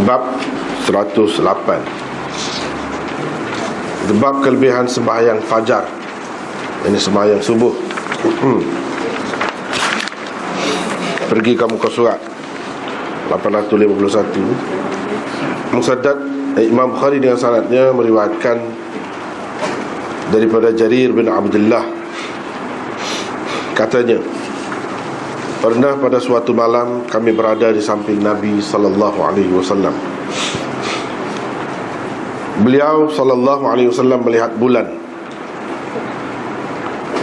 Bab 108. Bab kelebihan sembahyang fajar. Ini sembahyang subuh. Pergi kamu ke surat 851. Musaddad Imam Bukhari dengan sanadnya meriwayatkan daripada Jarir bin Abdullah, katanya, pernah pada suatu malam kami berada di samping Nabi sallallahu alaihi wasallam. Beliau sallallahu alaihi wasallam melihat bulan.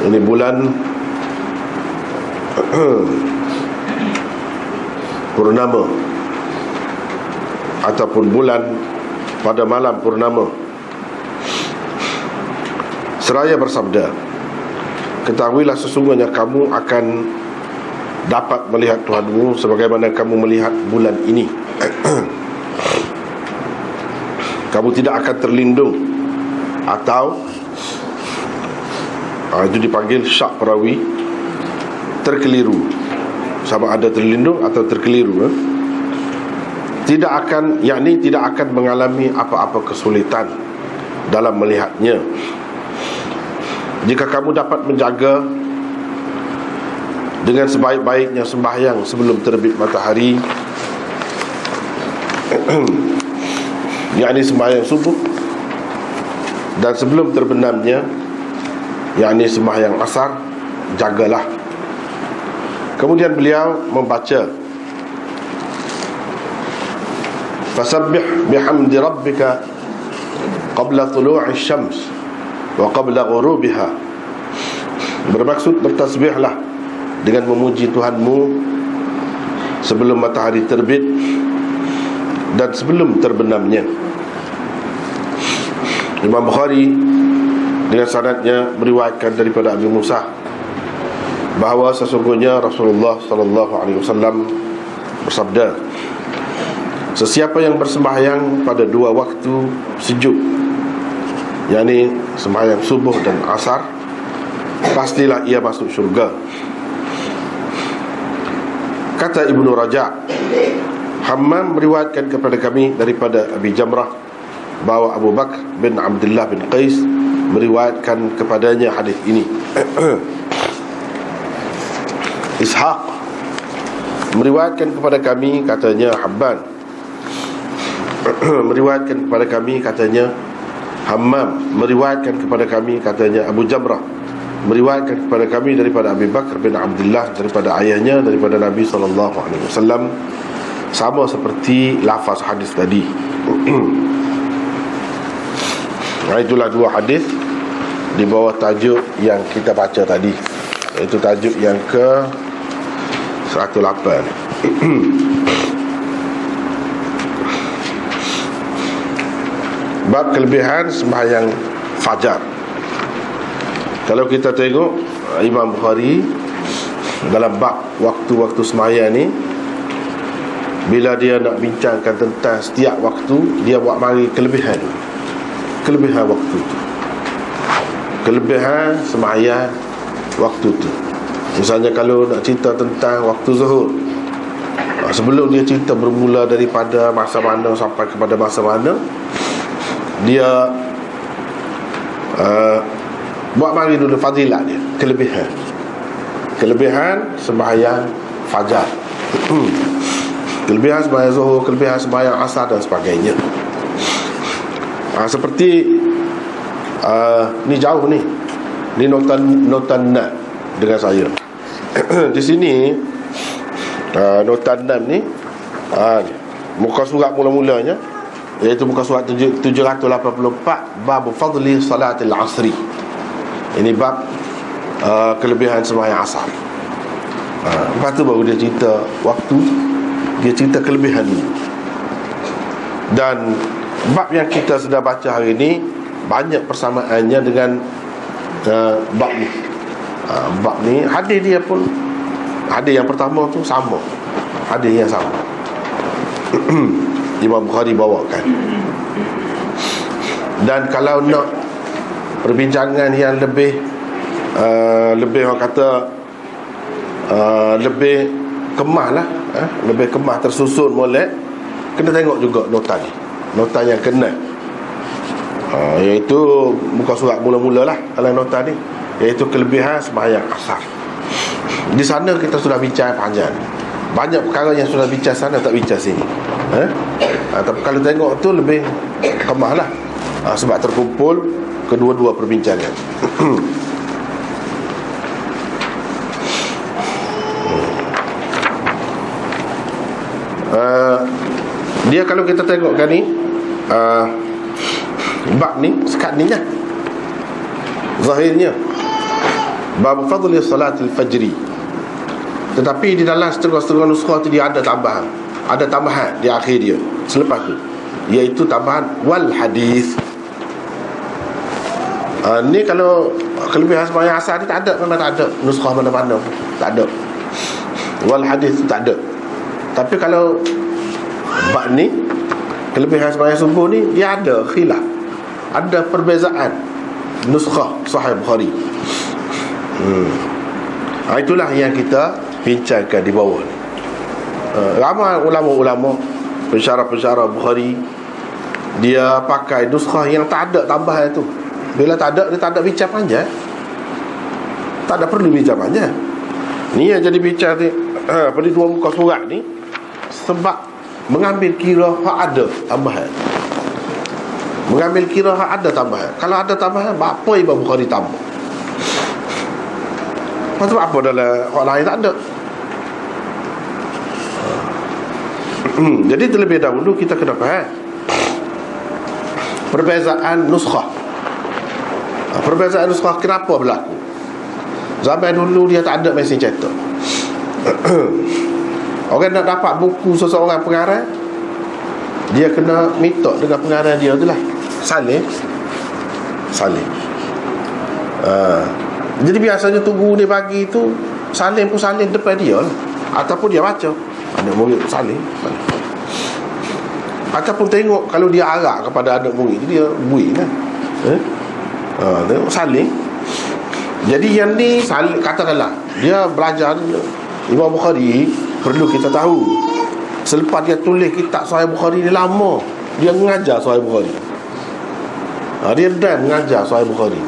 Ini bulan purnama ataupun bulan pada malam purnama. Seraya bersabda, ketahuilah sesungguhnya kamu akan dapat melihat Tuhanmu sebagaimana kamu melihat bulan ini. Kamu tidak akan terlindung atau itu dipanggil syak perawi, terkeliru. Sama ada terlindung atau terkeliru. Tidak akan, yakni tidak akan mengalami apa-apa kesulitan dalam melihatnya jika kamu dapat menjaga dengan sebaik-baiknya sembahyang sebelum terbit matahari, yakni sembahyang subuh, dan sebelum terbenamnya, yakni sembahyang asar, jagalah. Kemudian beliau membaca, fasabbih bihamdi rabbika qabla tulu'i syams wa qabla ghurubiha. Bermaksud bertasbihlah dengan memuji Tuhanmu sebelum matahari terbit dan sebelum terbenamnya. Imam Bukhari dengan sanadnya meriwayatkan daripada Abu Musa bahawa sesungguhnya Rasulullah sallallahu alaihi wasallam bersabda, sesiapa yang bersembahyang pada dua waktu sejuk, yakni sembahyang subuh dan asar, pastilah ia masuk syurga. Kata Ibnu Raja', Hammam meriwayatkan kepada kami daripada Abi Jamrah bahawa Abu Bakr bin Abdullah bin Qais meriwayatkan kepadanya hadis ini. Ishaq meriwayatkan kepada kami, katanya Habban meriwayatkan kepada kami, katanya Hammam meriwayatkan kepada kami, katanya Abu Jamrah meriwayatkan kepada kami daripada Abi Bakr bin Abdullah daripada ayahnya daripada Nabi SAW, sama seperti lafaz hadis tadi. Itulah dua hadis di bawah tajuk yang kita baca tadi, iaitu tajuk yang ke 108. Bab kelebihan sembahyang fajar. Kalau kita tengok Imam Bukhari dalam bab waktu-waktu sembahyang ni, bila dia nak bincangkan tentang setiap waktu, dia buat mari kelebihan waktu tu, kelebihan sembahyang waktu tu. Misalnya kalau nak cerita tentang waktu zuhur, sebelum dia cerita bermula daripada masa mana sampai kepada masa mana, dia buat mari dulu fadilat dia, kelebihan sembahyang fajar, kelebihan sembahyang zuhur, kelebihan sembahyang asar dan sebagainya. Seperti ni jauh ni notan nak dengan saya. Di sini notan 6 ni, muka surat mula-mulanya, iaitu muka surat 784, bab fadli salatil asri. Ini bab kelebihan sembahyang asar. Lepas tu baru dia cerita waktu, dia cerita kelebihan ni. Dan bab yang kita sedang baca hari ni banyak persamaannya dengan bab ni. Bab ni hadis dia pun, hadis yang pertama tu sama, hadis yang sama. Imam Bukhari bawakan. Dan kalau nak perbincangan yang lebih orang kata lebih kemah lah, lebih kemah, tersusun molek, kena tengok juga nota ni, nota yang kena, iaitu muka surat mula-mula lah kalau nota ni, iaitu kelebihan sembahyang asar. Di sana kita sudah bincang panjang, banyak perkara yang sudah bincang sana tak bincang sini. Tapi kalau tengok tu lebih kemah lah, sebab terkumpul kedua-dua perbincangan. Dia kalau kita tengokkan ni, bab ni sekat ni nya, zahirnya bab fadli salatil fajri, tetapi di dalam setengah-setengah nuskah tu dia ada tambahan di akhir dia selepas tu, iaitu tambahan wal hadis. Ni kalau kelebihan sembahyang asar ni tak ada, memang tak ada nuskah mana-mana, tak ada wal hadis, tak ada. Tapi kalau bab ni kelebihan sembahyang subuh ni, dia ada khilaf, ada perbezaan nuskah Sahih Bukhari. Itulah yang kita bincangkan di bawah ni. Ramai ulama-ulama pensyarah-pensyarah Bukhari, dia pakai nuskah yang tak ada tambahan tu. Bila tak ada, dia tak ada bincang panjang, tak ada perlu bincang panjang. Ni yang jadi bincang ni, pada dua muka surat ni, sebab mengambil kira hak ada tambahan, mengambil kira hak ada tambahan. Kalau ada tambahan, apa Imam Bukhari tambah? Sebab apa dalam hak lain tak ada. Jadi terlebih dahulu kita kena faham perbezaan nuskah. Perbezaan nuskah kenapa berlaku? Zaman dulu dia tak ada mesin cetak. Orang nak dapat buku seseorang pengarang, dia kena minta dengan pengarang dia tu lah, salin. Jadi biasanya tunggu dia bagi tu, salin pun salin depan dia lah, ataupun dia baca, anak murid salin, ataupun tengok kalau dia arak kepada anak murid dia buih lah, tengok salin. Jadi yang ni salin, katakanlah dia belajar Imam Bukhari, perlu kita tahu selepas dia tulis kitab Sahih Bukhari ni lama, dia mengajar Sahih Bukhari, dia dah mengajar Sahih Bukhari.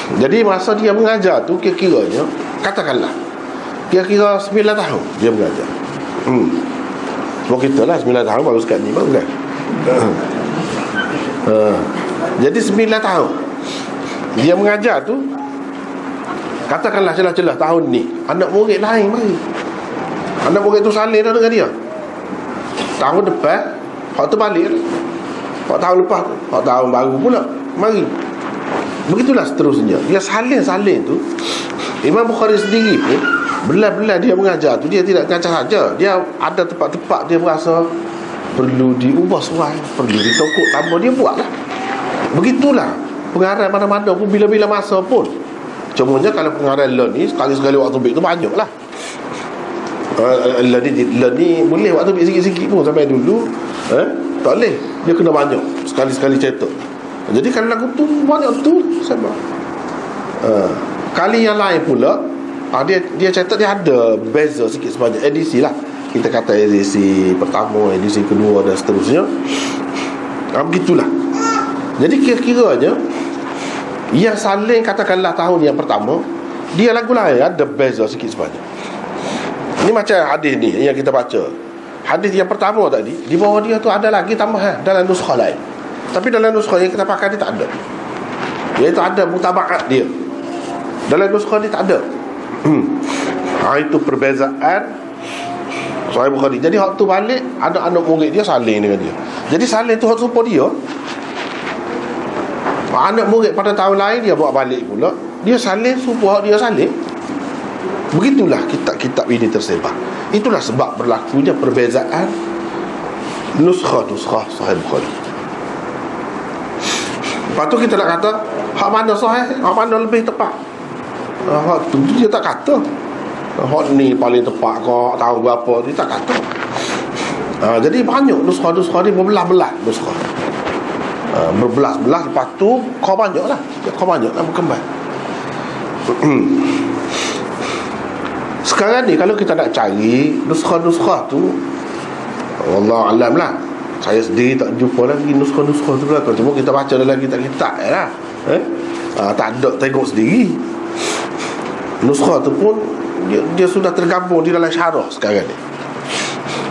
Jadi masa dia mengajar tu, kira-kiranya katakanlah kira-kira 9 tahun dia mengajar. Sebab kita lah 9 tahun baru sekat ni, baru kan? Jadi 9 tahun dia mengajar tu, katakanlah celah-celah tahun ni anak murid lain mari, anak murid tu salin dah dengan dia. Tahun depan hak tu balik, hak tahun lepas tu, hak tahun baru pula mari. Begitulah seterusnya. Dia salin-salin tu, Imam Bukhari sendiri pun belah-belah dia mengajar tu, dia tidak mengajar saja, dia ada tempat-tempat dia berasa perlu diubah suai, perlu ditokok tambah, dia buat lah. Begitulah pengarang mana-mana pun, bila-bila masa pun. Cumanya kalau pengarang learn ni sekali-sekali waktu baik tu banyak lah. Learn ni boleh waktu baik sikit-sikit pun. Sampai dulu tak boleh, dia kena banyak, sekali-sekali cetak. Jadi kalau lagu tu banyak tu sama. Kali yang lain pula, dia cetak, dia ada beza sikit sebanyak edisi lah. Kita kata edisi pertama, edisi kedua dan seterusnya. Begitulah. Jadi kira-kiranya yang salin katakanlah tahun yang pertama, dia lagu lain ada beza sikit sebanyak. Ini macam hadis ni yang kita baca. Hadis yang pertama tadi, di bawah dia tu ada lagi tambahan dalam nuskah lain. Tapi dalam nuskah yang kita pakai ni tak ada, iaitu ada mutabaat dia. Dalam nuskah ni tak ada. Itu perbezaan Sahih Bukhari. Jadi hak tu balik, anak-anak murid dia salin dengan dia. Jadi salin tu hak serupa dia. Anak murid pada tahun lain dia bawa balik pula, dia salin serupa hak dia salin. Begitulah kitab-kitab ini tersebar. Itulah sebab berlakunya perbezaan nuskah Sahih Bukhari. Lepas tu kita nak kata hak mana sahih, hak mana lebih tepat, hak tu dia tak kata hak ni paling tepat kau tahu berapa, dia tak kata. Jadi banyak nuskah-nuskah ni berbelah-belah nuskah, berbelas-belas. Lepas tu kau banyak lah berkembang. Sekarang ni kalau kita nak cari nuskah-nuskah tu, Wallahu alam lah. Saya sendiri tak jumpa lagi nuskah-nuskah tu lah. Cuma kita baca dalam kitab-kitab lah. Tak ada tengok sendiri. Nuskah tu pun dia sudah tergabung di dalam syarah sekarang ni.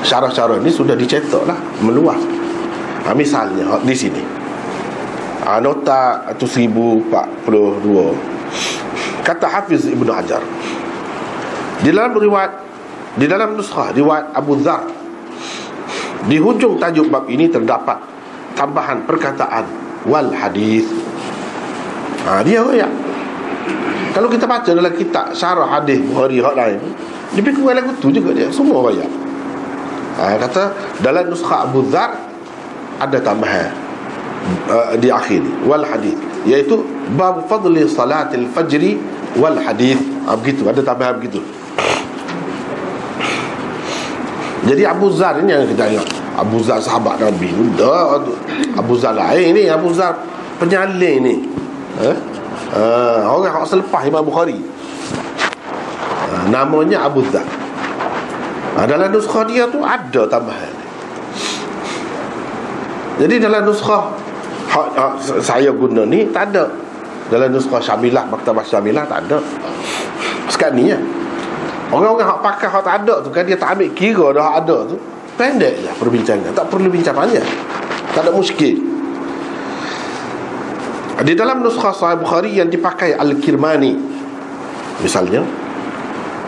Syarah-syarah ni sudah dicetak lah, meluas. Misalnya di sini nota 1042, kata Hafiz Ibnu Hajar, di dalam nuskah riwayat Abu Dzar, di hujung tajuk bab ini terdapat tambahan perkataan wal hadis. Dia royak. Kalau kita baca dalam kitab syarah hadis Bukhari hak lain, dia pikir lagu tu juga dia semua royak. Kata dalam nuskah Abu Dzar ada tambahan di akhir wal hadis, iaitu bab fadli salatil fajri wal hadis. Begitu, ada tambahan begitu. Jadi Abu Dzar ini yang kita ingat, Abu Dzar sahabat Nabi. Abu Dzar lain ni, Abu Dzar penyalin ni, orang selepas Imam Bukhari, namanya Abu Dzar. Dalam nuskah dia tu ada tambahan. Jadi dalam nuskah saya guna ni tak ada. Dalam nuskah Syamilah, Maktabah Syamilah tak ada. Sekarang ni ya, orang-orang hak pakai hak tak ada tu kan, dia tak ambil kira dah hak ada tu. Pendek je perbincangan, tak perlu bincang panjang, tak ada muskil. Di dalam nuskah Sahih Bukhari yang dipakai Al-Kirmani, misalnya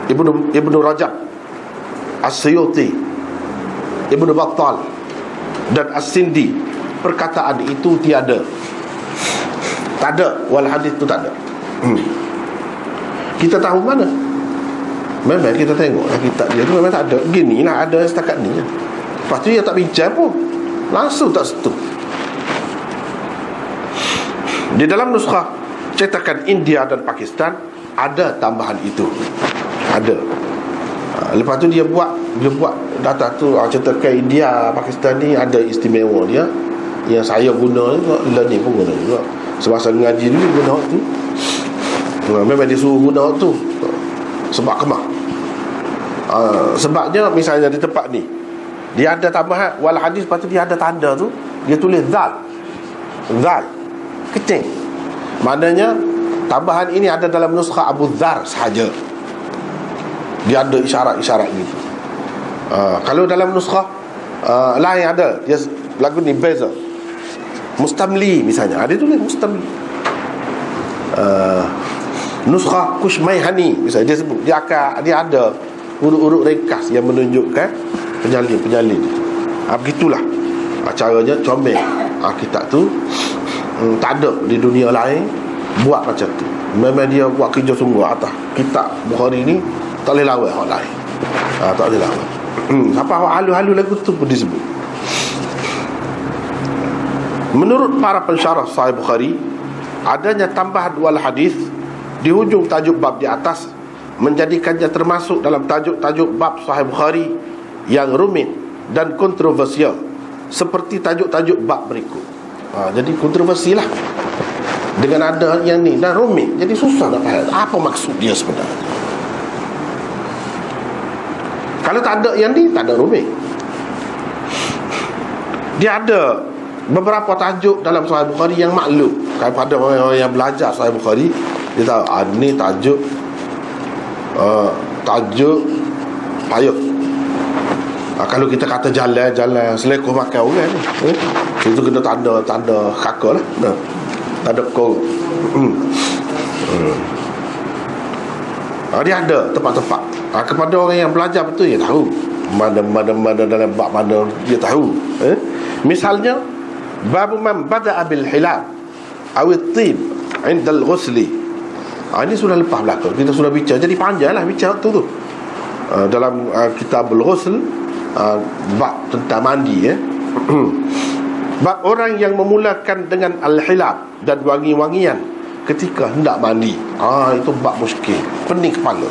Ibnu Rajab, As-Suyuti, Ibnu Battal dan As-Sindi, perkataan itu tiada. Tak ada, wal hadis tu tak ada. Kita tahu mana? Memang kita tengok kitab dia tu memang tak ada. Ginilah ada setakat ni. Lepas tu dia tak bincang pun, langsung tak setuju. Di dalam nuskah cetakan India dan Pakistan ada tambahan itu. Ada. Lepas tu dia buat data tu, cetakan India Pakistan ni ada istimewa dia. Yang saya guna ni pun guna juga. Semasa ngaji dulu guna tu. Memang dia suruh guna tu sebab kemah. Sebabnya misalnya di tempat ni dia ada tambahan wal hadis, lepas tu dia ada tanda tu, dia tulis zal kecil. Maknanya tambahan ini ada dalam nuskah Abu Dzar sahaja. Dia ada isyarat-isyarat gitu. Kalau dalam nuskah lain ada, dia lagu ni beza. Mustamli misalnya, ada tulis Mustamli. Nuskah Kushmayhani misalnya, dia sebut dia ada urut-urut ringkas yang menunjukkan penyalin. Begitulah caranya comel. Kitab tu tak ada di dunia lain buat macam tu. Memang dia buat kerja sungguh atas kitab Bukhari ni, tak boleh lawan orang lain. Tak boleh lawan. Sampai halu-halu lagu tu pun disebut. Menurut para pensyarah Sahih Bukhari, adanya tambahan wal hadis di hujung tajuk bab di atas menjadikannya termasuk dalam tajuk-tajuk bab Sahih Bukhari yang rumit dan kontroversial, seperti tajuk-tajuk bab berikut. Jadi kontroversi lah dengan ada yang ni, dan rumit, jadi susah nak faham apa maksud dia sebenarnya. Kalau tak ada yang ni, tak ada rumit. Dia ada beberapa tajuk dalam Sahih Bukhari yang maklum kepada orang yang belajar Sahih Bukhari. Dia tahu ni tajuk payah. Kalau kita kata jalan selekoh makan orang ni, itu kena tanda kakak lah. Tanda kau. Dia ada tempat-tempat. Kepada orang yang belajar betul, dia tahu mana dalam bab mana, dia tahu. Misalnya bab man bada'a bil hilal awit tib 'inda al-ghusli. Ini sudah lepas belakang, kita sudah bincang, jadi panjanglah bincang tu. Dalam kitabul ghusl, bab tentang mandi. Bab orang yang memulakan dengan al-hilal dan wangi-wangian ketika hendak mandi. Itu bab muskil, pening kepala.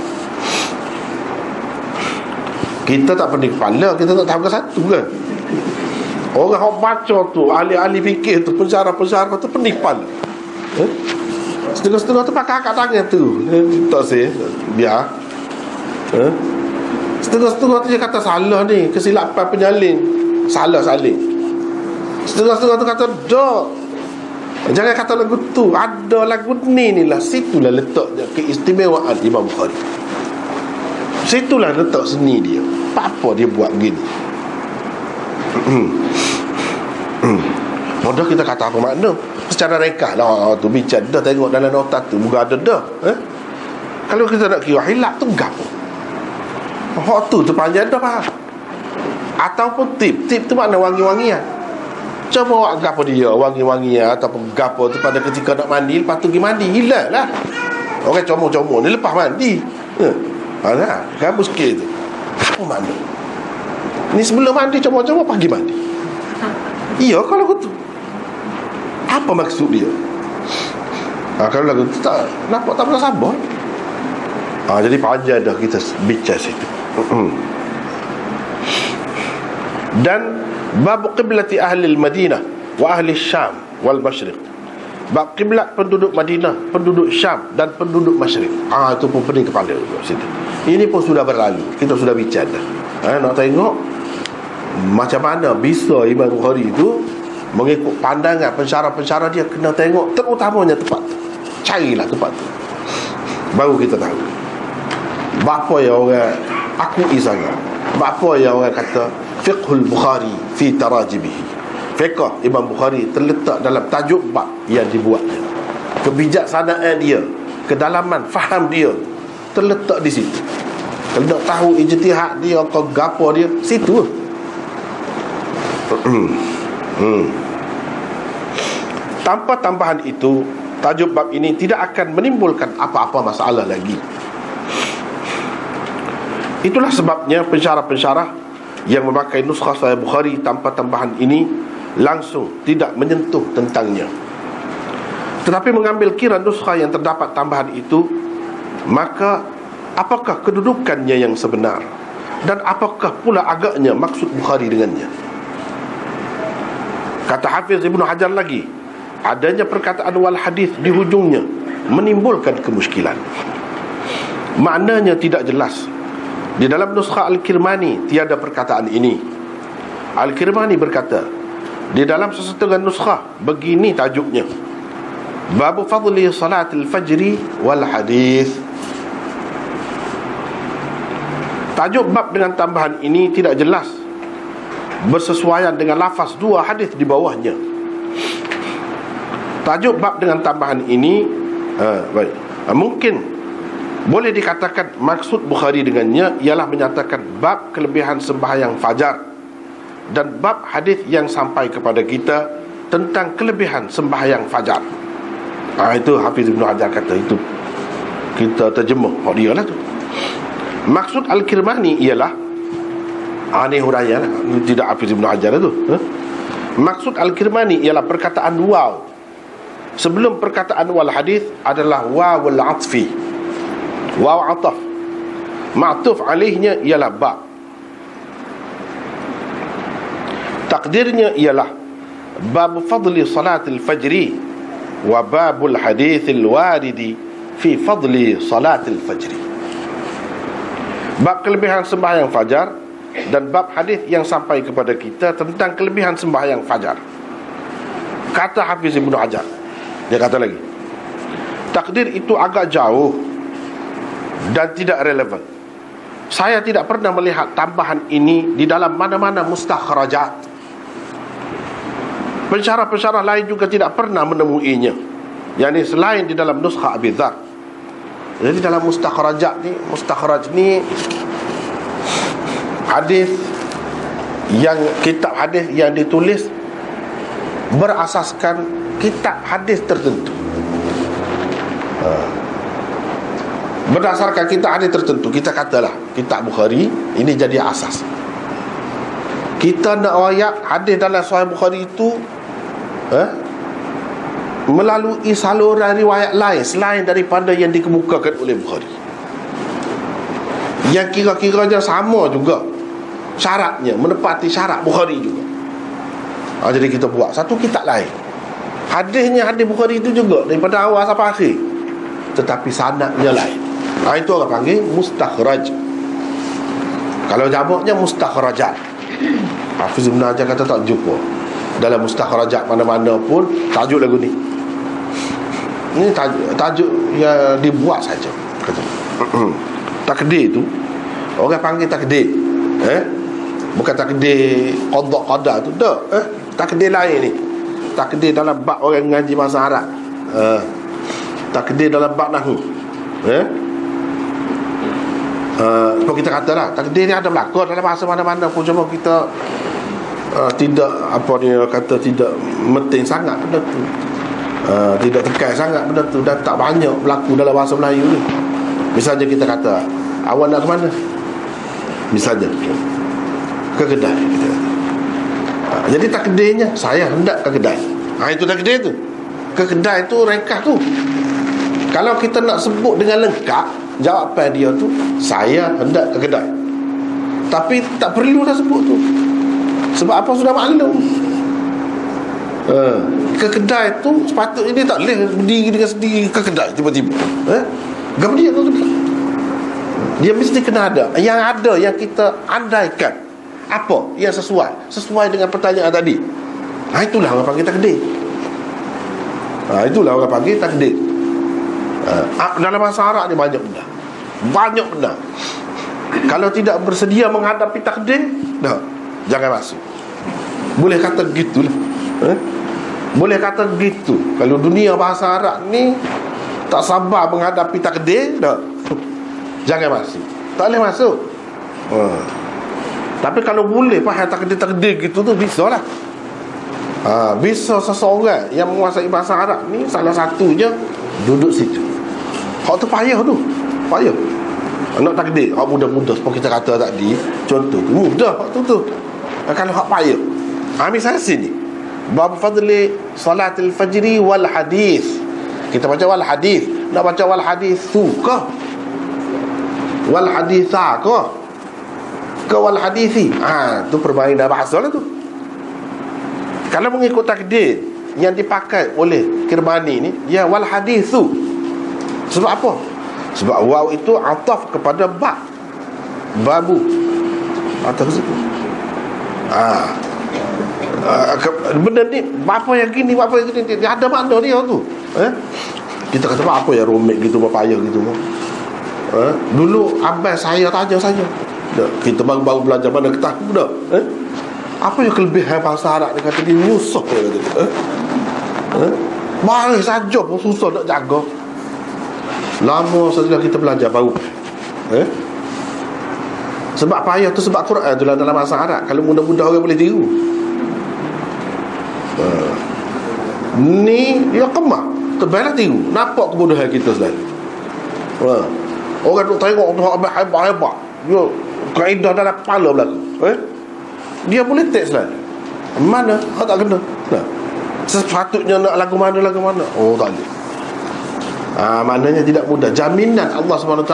Kita tak pening kepala, kita tak tahu ke satu kan. Orang yang baca tu, ahli-ahli fikir tu, pensyarah tu pening kepala. Setengah-setengah tu pakai akak tangan tu, tak sih, biar. Setengah-setengah tu dia kata salah ni, kesilapan penyalin. salah salih. Setengah-setengah tu kata dah, jangan kata lagu tu, ada lagu ni lah. Situlah letaknya keistimewaan Imam Bukhari. Situlah letak seni dia. Apa dia buat begini. Mudah kita kata apa makna secara reka lah tu bincang dah, tengok dalam nota tu bukan ada dah. Kalau kita nak kira hilap tu gapo, hak tu terpanjang dah faham. Ataupun tip tu makna wangi-wangian. Coba awak gapo dia wangi-wangian ataupun gapo tu pada ketika nak mandi, lepas tu pergi mandi hilang lah. Orang comong-comong ni lepas mandi. Nah, gapo sikit tu. Apa makna? Ni sebelum mandi comong-comong pergi mandi. Iya kalau begitu. Apa maksud dia? Kalau lagu tu tak nampak, tak pernah sabar. Jadi panjang dah kita bincang situ. Dan bab qiblati ahli al-Madinah wa ahli Syam wal Masyriq. Bab kiblat penduduk Madinah, penduduk Syam dan penduduk Masyriq. Itu pun pening kepala situ. Ini pun sudah berlalu. Kita sudah bincang dah. Nak tengok macam mana bisa Imam Bukhari itu mengikut pandangan pensyarah-pensyarah dia, kena tengok terutamanya tempat tu. Carilah tempat tu, baru kita tahu bapa yang orang akui sangat, bapa yang orang kata fiqhul Bukhari fi tarajibihi. Fiqh Imam Bukhari terletak dalam tajuk bab yang dibuatnya. Kebijaksanaan dia, kedalaman faham dia terletak di situ. Kalau nak tahu ijtihad dia atau gapo dia, situ. Tanpa tambahan itu, tajuk bab ini tidak akan menimbulkan apa-apa masalah lagi. Itulah sebabnya pensyarah-pensyarah yang memakai nuskhah Sahih Bukhari tanpa tambahan ini langsung tidak menyentuh tentangnya, tetapi mengambil kira nuskhah yang terdapat tambahan itu. Maka apakah kedudukannya yang sebenar, dan apakah pula agaknya maksud Bukhari dengannya? Kata Hafiz Ibnu Hajar lagi, adanya perkataan wal hadis di hujungnya menimbulkan kemusykilan. Maknanya tidak jelas. Di dalam nuskhah Al-Kirmani tiada perkataan ini. Al-Kirmani berkata, di dalam sesetengah nuskhah begini tajuknya: Babu fadli salatil fajri wal hadis. Tajuk bab dengan tambahan ini tidak jelas, bersesuaian dengan lafaz dua hadis di bawahnya. Tajuk bab dengan tambahan ini mungkin boleh dikatakan maksud Bukhari dengannya ialah menyatakan bab kelebihan sembahyang fajar dan bab hadis yang sampai kepada kita tentang kelebihan sembahyang fajar. Itu Hafiz Ibnu Hajar kata, itu kita terjemah dia lah tu. Maksud Al-Kirmani ialah ini huraian lah, tidak Hafiz Ibnu Hajar tu. Maksud Al-Kirmani ialah perkataan waw sebelum perkataan wal hadis adalah wawul atfi, waw ataf, ma'tuf alaihnya ialah ba. Takdirnya ialah bab fadli salatil fajri wa babul hadithil waridi fi fadli salatil fajri. Bab kelebihan sembahyang fajar dan bab hadis yang sampai kepada kita tentang kelebihan sembahyang fajar. Kata Hafiz Ibnu Hajar, dia kata lagi, takdir itu agak jauh dan tidak relevan. Saya tidak pernah melihat tambahan ini di dalam mana-mana mustakhrajat. Pensyarah-pensyarah lain juga tidak pernah menemuinya, yakni selain di dalam nuskhah Abi Dzar. Jadi dalam mustakhrajat ni, mustakhraj ni hadis yang, kitab hadis yang ditulis berasaskan kitab hadis tertentu. Berdasarkan kitab hadis tertentu, kita katalah kitab Bukhari ini jadi asas. Kita nak ayat hadis dalam Sahih Bukhari itu melalui saluran riwayat lain selain daripada yang dikemukakan oleh Bukhari, yang kira-kiranya sama juga syaratnya, menepati syarat Bukhari juga. Jadi kita buat satu kitab lain, hadisnya hadis Bukhari itu juga daripada awal sampai akhir, tetapi sanadnya lain. Itu orang panggil mustakhraj. Kalau jamaknya mustakhrajat. Hafiz Ibn Hajar kata tak jumpa dalam mustakhrajat mana-mana pun tajuk lagu ni. Ini tajuk yang dibuat saja, kata. Takdir tu orang panggil takdir, bukan takdir qada tu dak, takdir lain ni. Takdir dalam bab orang ngaji bahasa Arab, takdir dalam bab nahwu. Kalau kita katalah takdir ni ada berlaku dalam bahasa mana-mana pun, cuma kita tidak apa ni kata, tidak penting sangat benda tu, tidak tekan sangat benda tu, dan tak banyak berlaku dalam bahasa Melayu ni. Misalnya kita kata, awak nak ke mana? Misalnya ke kedai, kita kata. Jadi takdirnya saya hendak ke kedai. Itu takdir tu. Ke kedai tu rekah tu. Kalau kita nak sebut dengan lengkap, jawapan dia tu saya hendak ke kedai. Tapi tak perlu dah sebut tu. Sebab apa? Sudah maklum. Ke kedai tu sepatutnya dia tak boleh berdiri dengan sendiri ke kedai tiba-tiba. Gap dia ke kedai. Dia mesti kena ada. Yang ada yang kita andaikan. Apa yang sesuai dengan pertanyaan tadi. Itulah orang panggil takdir. Itulah orang panggil takdir. Dalam bahasa Arab ni banyak benda. Kalau tidak bersedia menghadapi takdir, jangan masuk. Boleh kata gitulah. Boleh kata gitu. Kalau dunia bahasa Arab ni tak sabar menghadapi takdir, jangan masuk. Tak boleh masuk. Tapi kalau boleh faham takdir gitu tu, bisa lah. Bisa seseorang yang menguasai bahasa Arab ni, salah satunya duduk situ. Hak tu payah tu. Payah. Nak takdir hak mudah-mudah seperti kita kata tadi, contoh tu mudah hak tu. Kalau hak payah, misalnya sini bab fadli salatil fajri wal hadis. Kita baca wal hadis. Nak baca wal hadithu ke wal haditha ke wal hadithi? Tu permainan bahasa lah tu. Kalau mengikut takdir yang dipakai oleh Kirmani ni, ya wal hadithu. Sebab apa? Sebab waw itu ataf kepada babu ataf situ. Benda ni apa yang gini, apa yang gini, dia ada makna dia tu. Kita kata apa yang rumit gitu, berpayah gitu. Dulu abang saya tanya saja. Kita baru belajar mana ketahu dah. Apa yang kelebihan bahasa Arab? Dia kata dia nyusah, dia kata. Mari saja pun susah nak jaga. Lama saja kita belajar baru. Sebab payah tu sebab Quran tu dalam bahasa Arab. Kalau mudah-mudah orang boleh tiru. Ni dia kemah terbalah tiru. Nampak kebodohan kita selalu. Orang duk tengok tu hebat-hebat. Dia kaedah dalam kepala belakang. Dia boleh teks selalu. Mana? Hak tak kena. Sepatutnya nak lagu mana. Tak boleh. Maknanya tidak mudah. Jaminan Allah SWT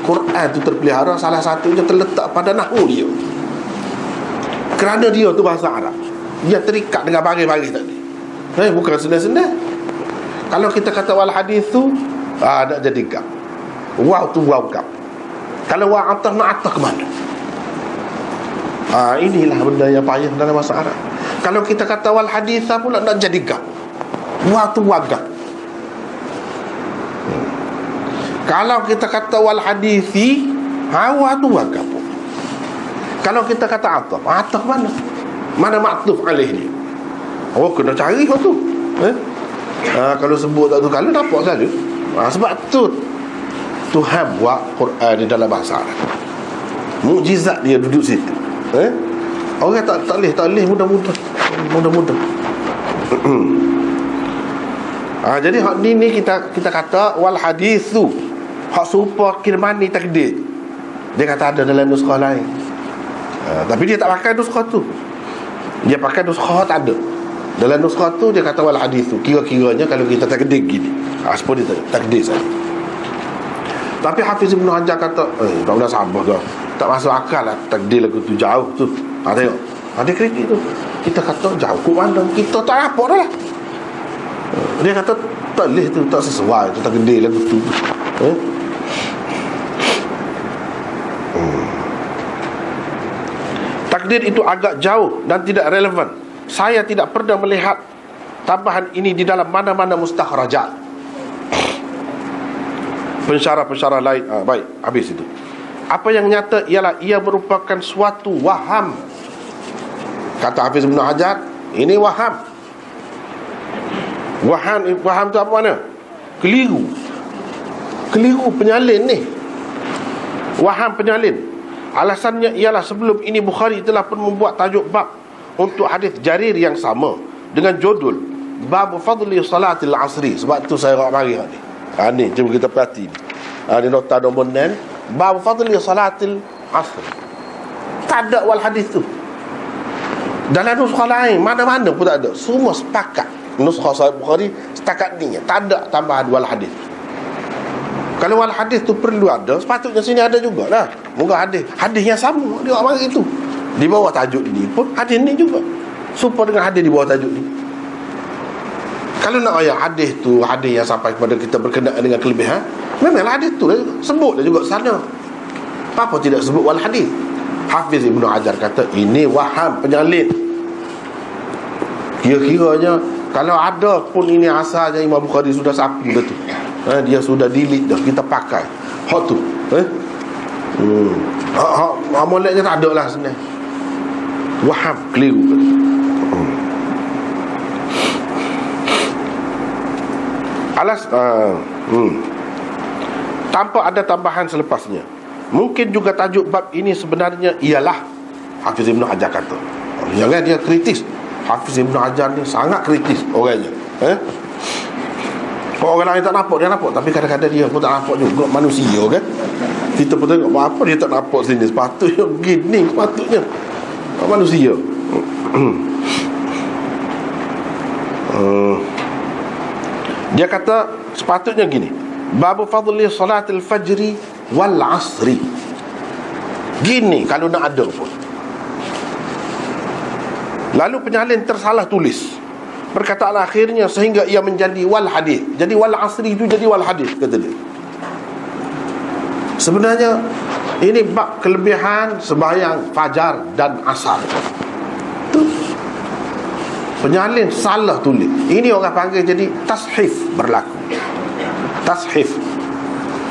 Quran itu terpelihara, salah satunya terletak pada nahwu dia. Kerana dia tu bahasa Arab, dia terikat dengan baris-baris tadi. Bukan senang-senang. Kalau kita kata wal hadis tu, nak jadi gap. Waw tu waw gap. Kalau waw atah nak atah ke mana? Inilah benda yang payah dalam bahasa Arab. Kalau kita kata wal haditha pula nak jadi gap. Waw tu waw gap. Kalau kita kata wal hadithi, hawa tu wagap. Kalau kita kata ataf mana? Mana maktuf alaih ni? Kena cari kau tu. Kalau sebut tak tu kalau dapat saja. Sebab tu Tuhan buat Quran di dalam bahasa Arab. Mukjizat dia duduk situ. Orang tak boleh mudah-mudah. Jadi hak ni kita kata wal hadithu. Hak serupa Kirmani takdir. Dia kata ada dalam nuskah lain. Tapi dia tak pakai nuskah tu. Dia pakai nuskah tak ada. Dalam nuskah tu dia kata wal hadithu. Kira-kiranya kalau kita takdir gini. Sepuluh dia takdir saja. Tapi Hafiz Ibn Hajar kata, tak boleh sabar kau. Tak masuk akal lah takdir lagu tu jauh tu. Tengok. Dia kritik tu. Kita kata jauh ke mana? Kita tak apa dah lah. Dia kata tak boleh tu, tak sesuai tu takdir lagu tu. Takdir itu agak jauh dan tidak relevan. Saya tidak pernah melihat tambahan ini di dalam mana-mana mustakhrajat. Pensyarah-pensyarah lain. Baik, habis itu. Apa yang nyata ialah ia merupakan suatu waham. Kata Hafiz Ibn Hajar, ini waham. Waham tu apa mana? Keliru, penyalin ni. Waham, penyalin. Alasannya ialah sebelum ini Bukhari telah pun membuat tajuk bab untuk hadis Jarir yang sama dengan judul Bab Fadli Salatil Asri. Sebab tu saya mari ni. Ni cuba kita perhati ni. Ni nota nombor 9, Bab Fadli Salatil Asri. Tak ada wal hadis tu. Dalam nuskah lain mana-mana pun tak ada. Semua sepakat nuskah Sahih Bukhari setakat ni, tak ada tambahan wal hadis. Kalau wal hadis tu perlu ada, sepatutnya sini ada jugalah. Moga hadis yang sama dia mari itu. Di bawah tajuk ni pun hadis ni juga. Supaya dengan hadis di bawah tajuk ni. Kalau nak ayat hadis tu, hadis yang sampai kepada kita berkenaan dengan kelebihan, memanglah hadis tu sebutlah juga sana. Apa tidak sebut wal hadis? Hafiz Ibn Hajar kata ini waham, penyalin. Kira-kiranya kalau ada pun ini asalnya Imam Bukhari sudah sapu dah tu. Dia sudah delete dah, kita pakai hak tu. Moleknya tak ada lah sebenarnya. Waham, keliru. Tanpa ada tambahan selepasnya. Mungkin juga tajuk bab ini sebenarnya ialah, Hafiz Ibn Hajar kata, jangan dia kritis. Hafiz Ibn Hajar ni sangat kritis orangnya. Kalau orang lain tak nampak, dia nampak. Tapi kadang-kadang dia pun tak nampak juga, manusia kan. Kita pun tengok apa dia tak nampak sini. Sepatutnya gini, sepatutnya manusia. Dia kata sepatutnya gini, Bab Fadli Salatil Fajri wal Asri. Gini kalau nak ada pun. Lalu penyalin tersalah tulis perkataan akhirnya sehingga ia menjadi wal hadis. Jadi wal asri itu jadi wal hadis, kata dia. Sebenarnya ini bab kelebihan sembahyang fajar dan asar. Tu penyalin salah tulis. Ini orang panggil jadi tashif berlaku. Tashif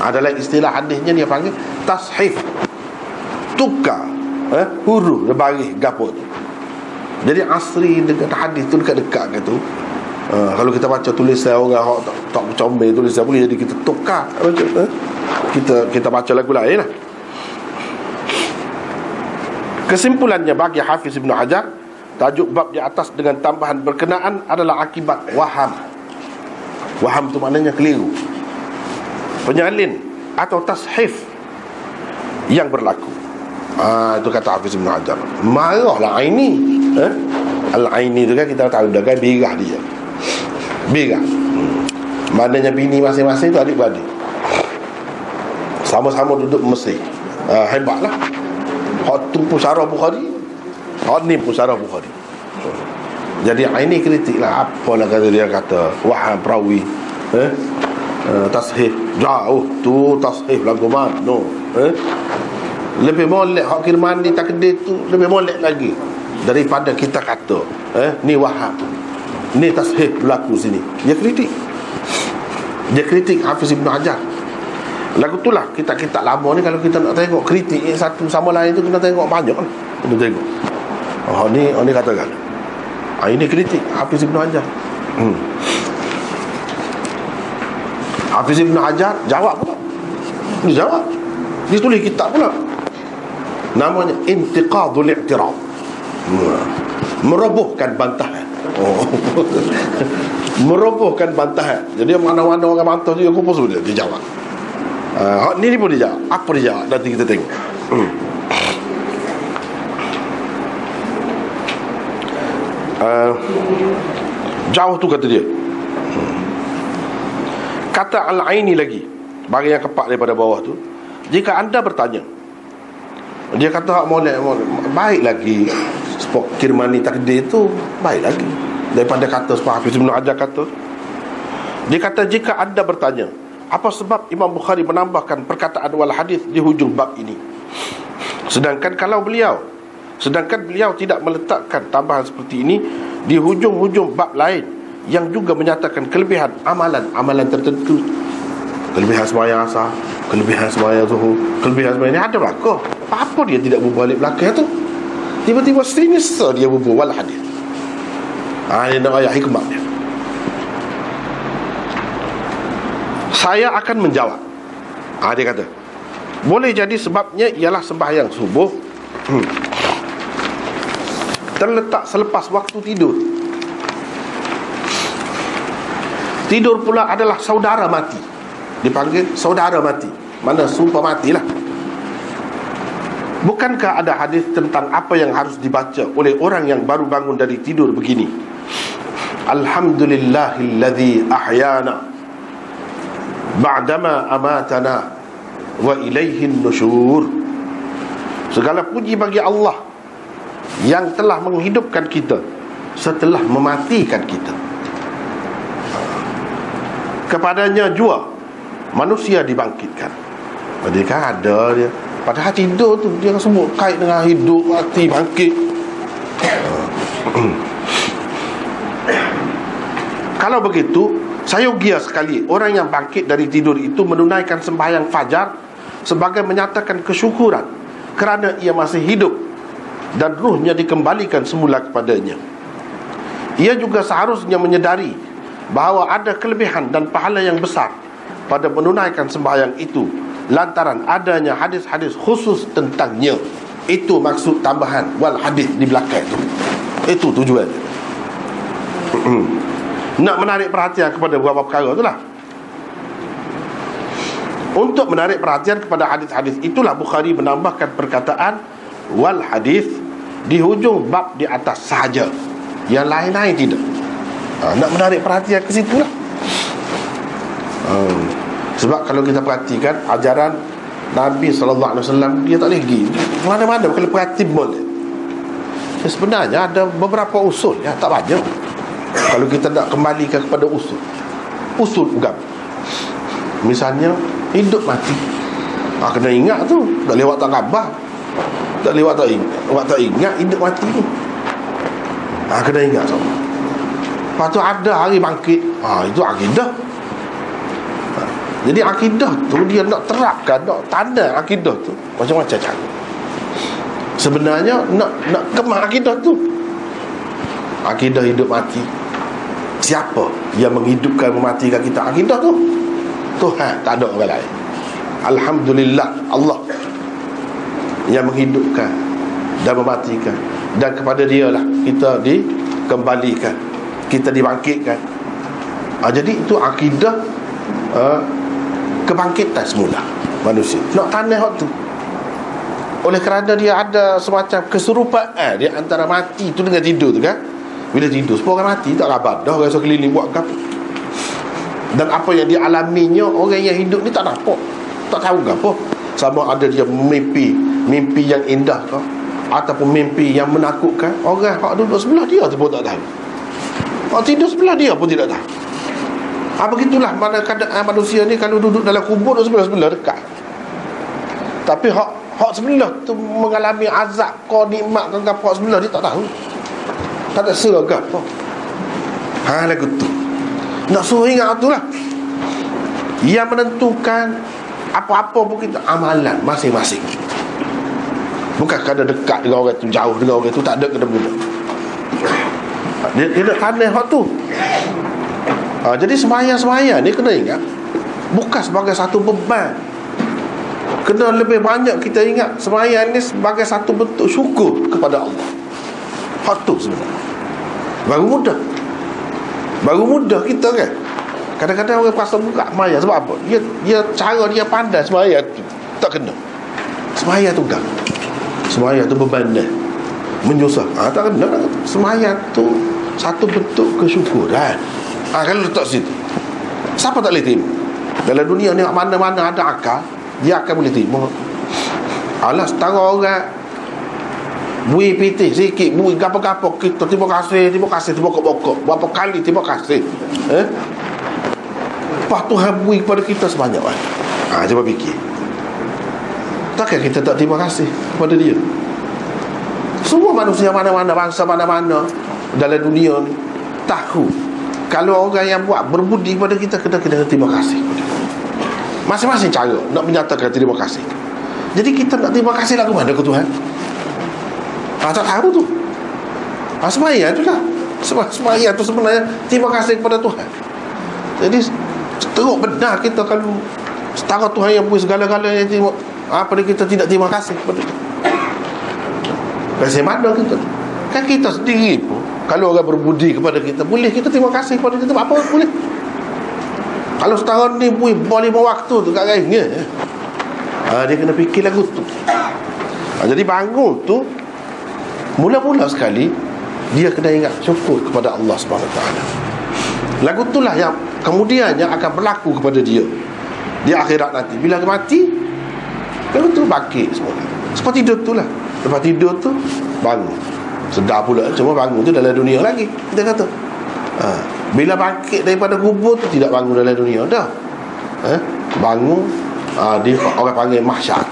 adalah istilah hadisnya, dia panggil tashif. Tukar huruf dia bagi gapo tu. Jadi asri dengan hadis tu dekat-dekat gitu. Kalau kita baca tulisan orang tak comel tulisan boleh jadi kita tukar baca. Kita baca lagu lain lah. Kesimpulannya bagi Hafiz Ibn Hajar, tajuk bab di atas dengan tambahan berkenaan adalah akibat waham. Waham tu maknanya keliru, penyalin atau tashif yang berlaku. Itu kata Hafiz Ibn Hajar. Marahlah Aini. Al-Aini tu kan kita tahu dah kan, birah dia. Birah. Maknanya bini masing-masing tu adik-beradik. Sama-sama duduk Mesir. Hebatlah. Hak tu pun syarah Bukhari. Hak ni pun syarah Bukhari. Jadi Aini kritik lah. Apalah kata dia kata waham perawi. Tashif jauh tu, tashif lagu mana no. Lebih molek hak Kirmani takdir tu, lebih molek lagi daripada kita kata ni waham, ni tashif berlaku sini. Dia kritik Hafiz Ibn Hajar. Lagu itulah kita lama ni, kalau kita nak tengok kritik satu sama lain tu, kena tengok banyak lah. Kena tengok ni katakan ini kritik Hafiz Ibn Hajar. Hafiz Ibn Hajar jawab pula. Dia jawab, dia tulis kitab pula, namanya Intiqadul I'tirad, merobohkan bantahan. Merobohkan bantahan. Jadi mana-mana orang bantah dia, aku pun sudah dia jawab. Ni pun dia jawab. Apa dia jawab? Nanti kita tengok. Jauh tu kata dia. Kata Al-Aini lagi, bagi yang kepak daripada bawah tu, jika anda bertanya, dia kata hak molek baik lagi spok Kirmani takdir tu, baik lagi daripada kata seperti Hafiz Ibn Hajar kata. Dia kata jika anda bertanya apa sebab Imam Bukhari menambahkan perkataan wal hadis di hujung bab ini, sedangkan kalau beliau Sedangkan beliau tidak meletakkan tambahan seperti ini di hujung-hujung bab lain yang juga menyatakan kelebihan amalan tertentu. Kelebihan sembahyang asar, kelebihan sembahyang zuhur, kelebihan sembahyang ini ada belakang. Apa dia tidak berbalik belakang tu? Tiba-tiba sini dia berbual hadis. Ini nak ayat hikmah dia. Saya akan menjawab. Dia kata, boleh jadi sebabnya ialah sembahyang subuh terletak selepas waktu tidur. Tidur pula adalah saudara mati. Dipanggil saudara mati. Mana sumpah matilah. Bukankah ada hadis tentang apa yang harus dibaca oleh orang yang baru bangun dari tidur begini? Alhamdulillahilladzi ahyana ba'dama amatana wa ilaihin nusyur. Segala puji bagi Allah yang telah menghidupkan kita setelah mematikan kita. Kepadanya jua manusia dibangkitkan. Jadi kan ada dia, padahal tidur tu dia semua kait dengan hidup, mati, bangkit. Kalau begitu, sayogia sekali orang yang bangkit dari tidur itu menunaikan sembahyang fajar sebagai menyatakan kesyukuran kerana ia masih hidup dan ruhnya dikembalikan semula kepadanya. Ia juga seharusnya menyedari bahawa ada kelebihan dan pahala yang besar pada menunaikan sembahyang itu lantaran adanya hadis-hadis khusus tentangnya. Itu maksud tambahan wal hadis di belakang itu. Itu tujuan. Nak menarik perhatian kepada beberapa perkara itulah. Untuk menarik perhatian kepada hadis-hadis itulah Bukhari menambahkan perkataan wal hadis di hujung bab di atas sahaja. Yang lain-lain tidak. Nak menarik perhatian ke situlah. Sebab kalau kita perhatikan ajaran Nabi SAW, dia tak boleh pergi mana-mana kalau perhati boleh. Sebenarnya ada beberapa usul ya, tak banyak. Kalau kita nak kembalikan kepada usul agama, misalnya hidup mati, kena ingat tu. Tak lewat tak khabar, tak lewat tak ingat hidup mati ni. Kena ingat sama. Lepas tu ada hari bangkit, itu akidah. Jadi akidah tu dia nak terapkan, nak tanda akidah tu macam-macam cara. Sebenarnya nak kemah akidah tu. Akidah hidup mati, siapa yang menghidupkan mematikan kita? Akidah tu Tuhan, tak ada orang lain. Alhamdulillah, Allah yang menghidupkan dan mematikan, dan kepada dia lah kita dikembalikan, kita dibangkitkan. Jadi itu akidah kebangkitan semula manusia. Nak tanah hak tu. Oleh kerana dia ada semacam keserupaan di antara mati tu dengan tidur tu kan. Bila tidur, semua orang mati, tak khabar dah orang sekeliling buat apa. Dan apa yang dialaminya orang yang hidup ni tak nampak, tak tahu apa. Sama ada dia mimpi yang indah ke, ataupun mimpi yang menakutkan. Orang hak duduk sebelah dia tu pun tak tahu. Hak tidur sebelah dia pun tidak tahu. Begitulah mana keadaan manusia ni. Kalau duduk dalam kubur, sebelah-sebelah dekat. Tapi hak sebelah tu mengalami azab kau nikmat ke apa, sebelah dia tak tahu. Tak ada suruh ke apa. Lagu tu nak suruh ingat tu lah. Yang menentukan apa-apa pun kita amalan masing-masing. Bukan kerana dekat dengan orang tu, jauh dengan orang tu, tak ada kena guna. Dia nak tanah hak tu. Jadi sembahyang ni kena ingat bukan sebagai satu beban. Kena lebih banyak kita ingat sembahyang ni sebagai satu bentuk syukur kepada Allah. Hak tu sebenarnya Baru mudah kita kan. Kadang-kadang orang pasal buka sembahyang. Sebab apa? Dia cara dia pandai sembahyang tu tak kena. Sembahyang tu gak. Sembahyang tu beban dah, menyusah. Tak kena. Sembahyang tu satu bentuk kesyukuran. Kalau letak situ, siapa tak boleh terima? Dalam dunia ni mana-mana ada akal, dia akan boleh terima. Alah setara orang bui pitih sikit, bui gapo-gapo, kita terima kasih bokok-bokok. Berapa kali terima kasih. Lepas Tuhan bui kepada kita sebanyak kan. Cuba fikir, takkan kita tak terima kasih kepada dia? Semua manusia mana-mana, bangsa mana-mana dalam dunia ni tahu kalau orang yang buat berbudi pada kita, kena terima kasih. Masing-masing cara nak menyatakan terima kasih. Jadi kita nak terima kasih lah ke mana ke Tuhan? Tak tahu tu. Sembahyang tu lah. Sembahyang tu sebenarnya terima kasih kepada Tuhan. Jadi teruk benar kita kalau setara Tuhan yang punya segala-galanya terima, pada kita tidak terima kasih kepada Tuhan. Kasih mana kita? Kan kita sendiri pun kalau orang berbudi kepada kita, boleh kita terima kasih kepada kita, apa boleh. Kalau setahun ni boleh 5 waktu tu kat lainnya, dia kena fikir lagu tu. Jadi bangun tu mula-mula sekali dia kena ingat syukur kepada Allah SWT. Lagu itulah yang kemudiannya akan berlaku kepada dia di akhirat nanti. Bila dia mati, lagu tu bangkit semua. Seperti tidur tu lah. Lepas tidur tu bangun. Sedar pula, cuma bangun tu dalam dunia lagi, kita kata. Bila bangkit daripada kubur tu tidak bangun dalam dunia dah. Bangun dia orang panggil mahsyar.